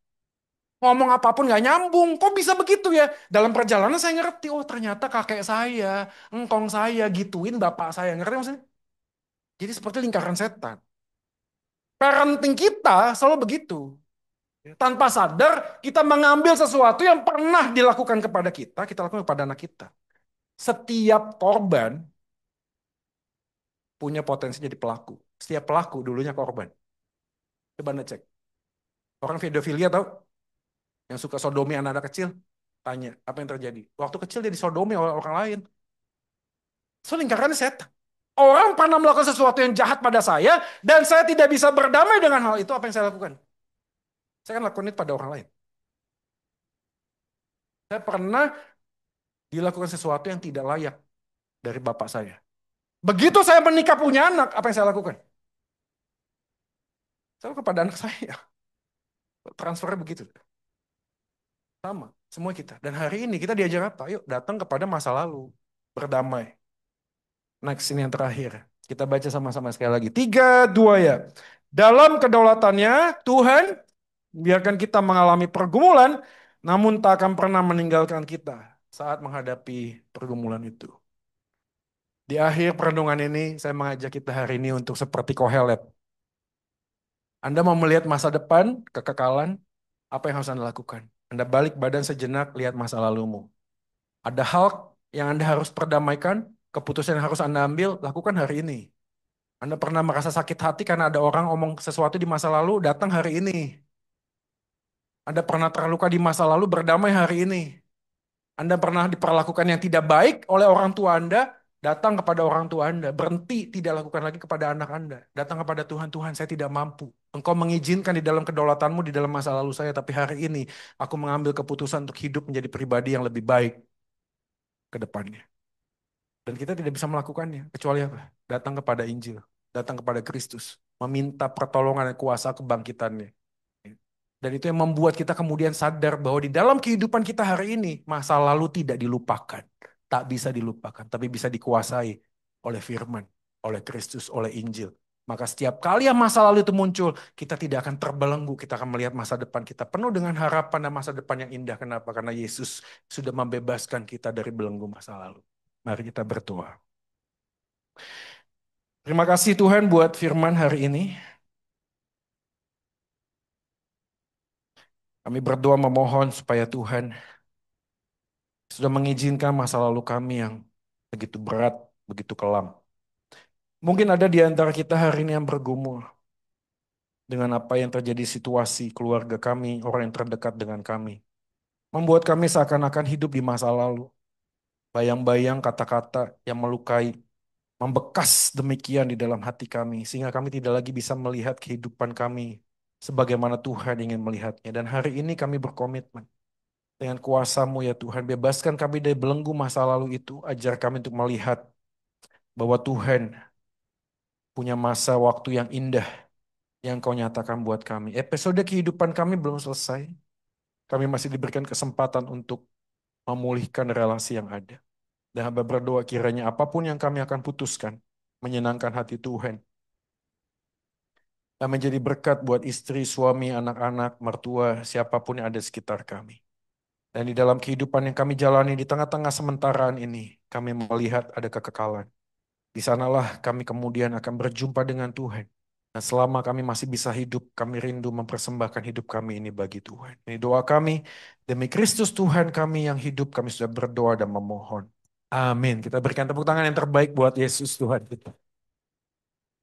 Ngomong apapun gak nyambung. Kok bisa begitu ya? Dalam perjalanan saya ngerti, oh ternyata kakek saya, engkong saya gituin bapak saya. Ngerti maksudnya? Jadi seperti lingkaran setan. Parenting kita selalu begitu. Tanpa sadar, kita mengambil sesuatu yang pernah dilakukan kepada kita lakukan kepada anak kita. Setiap korban punya potensi jadi pelaku. Setiap pelaku dulunya korban. Coba Anda cek. Orang pedofilia tahu? Yang suka sodomi anak-anak kecil. Tanya, apa yang terjadi? Waktu kecil dia disodomi oleh orang lain. So lingkarannya setan. Orang pernah melakukan sesuatu yang jahat pada saya, dan saya tidak bisa berdamai dengan hal itu, apa yang saya lakukan? Saya akan lakukan itu pada orang lain. Saya pernah dilakukan sesuatu yang tidak layak dari bapak saya. Begitu saya menikah punya anak, apa yang saya lakukan? Saya lakukan kepada anak saya. Transfernya begitu. Sama, semua kita. Dan hari ini kita diajar apa? Yuk datang kepada masa lalu. Berdamai. Next, ini yang terakhir. Kita baca sama-sama sekali lagi. Tiga, dua ya. Dalam kedaulatannya, Tuhan Biarkan kita mengalami pergumulan, namun tak akan pernah meninggalkan kita saat menghadapi pergumulan itu. Di akhir perenungan ini, saya mengajak kita hari ini untuk seperti Kohelet. Anda mau melihat masa depan, kekekalan, apa yang harus Anda lakukan? Anda balik badan sejenak, lihat masa lalumu. Ada hal yang Anda harus perdamaikan, keputusan yang harus Anda ambil, lakukan hari ini. Anda pernah merasa sakit hati karena ada orang omong sesuatu di masa lalu, datang hari ini. Anda pernah terluka di masa lalu, berdamai hari ini. Anda pernah diperlakukan yang tidak baik oleh orang tua Anda, datang kepada orang tua Anda. Berhenti tidak lakukan lagi kepada anak Anda. Datang kepada Tuhan, Tuhan saya tidak mampu. Engkau mengizinkan di dalam kedaulatanmu, di dalam masa lalu saya, tapi hari ini aku mengambil keputusan untuk hidup menjadi pribadi yang lebih baik ke depannya. Dan kita tidak bisa melakukannya, kecuali apa? Datang kepada Injil, datang kepada Kristus, meminta pertolongan dan kuasa kebangkitannya. Dan itu yang membuat kita kemudian sadar bahwa di dalam kehidupan kita hari ini, masa lalu tidak dilupakan. Tak bisa dilupakan, tapi bisa dikuasai oleh firman, oleh Kristus, oleh Injil. Maka setiap kali yang masa lalu itu muncul, kita tidak akan terbelenggu. Kita akan melihat masa depan kita penuh dengan harapan dan masa depan yang indah. Kenapa? Karena Yesus sudah membebaskan kita dari belenggu masa lalu. Mari kita berdoa. Terima kasih Tuhan buat firman hari ini. Kami berdoa memohon supaya Tuhan sudah mengizinkan masa lalu kami yang begitu berat, begitu kelam. Mungkin ada di antara kita hari ini yang bergumul dengan apa yang terjadi situasi keluarga kami, orang yang terdekat dengan kami. Membuat kami seakan-akan hidup di masa lalu. Bayang-bayang kata-kata yang melukai, membekas demikian di dalam hati kami. Sehingga kami tidak lagi bisa melihat kehidupan kami sebagaimana Tuhan ingin melihatnya. Dan hari ini kami berkomitmen. Dengan kuasa-Mu ya Tuhan, bebaskan kami dari belenggu masa lalu itu. Ajar kami untuk melihat bahwa Tuhan punya masa waktu yang indah yang Kau nyatakan buat kami. Episode kehidupan kami belum selesai. Kami masih diberikan kesempatan untuk memulihkan relasi yang ada. Dan hamba berdoa kiranya apapun yang kami akan putuskan, menyenangkan hati Tuhan. Dan menjadi berkat buat istri, suami, anak-anak, mertua, siapapun yang ada di sekitar kami. Dan di dalam kehidupan yang kami jalani di tengah-tengah sementaraan ini, kami melihat ada kekekalan. Di sanalah kami kemudian akan berjumpa dengan Tuhan. Nah, selama kami masih bisa hidup, kami rindu mempersembahkan hidup kami ini bagi Tuhan. Ini doa kami, demi Kristus Tuhan kami yang hidup, kami sudah berdoa dan memohon. Amin. Kita berikan tepuk tangan yang terbaik buat Yesus Tuhan kita.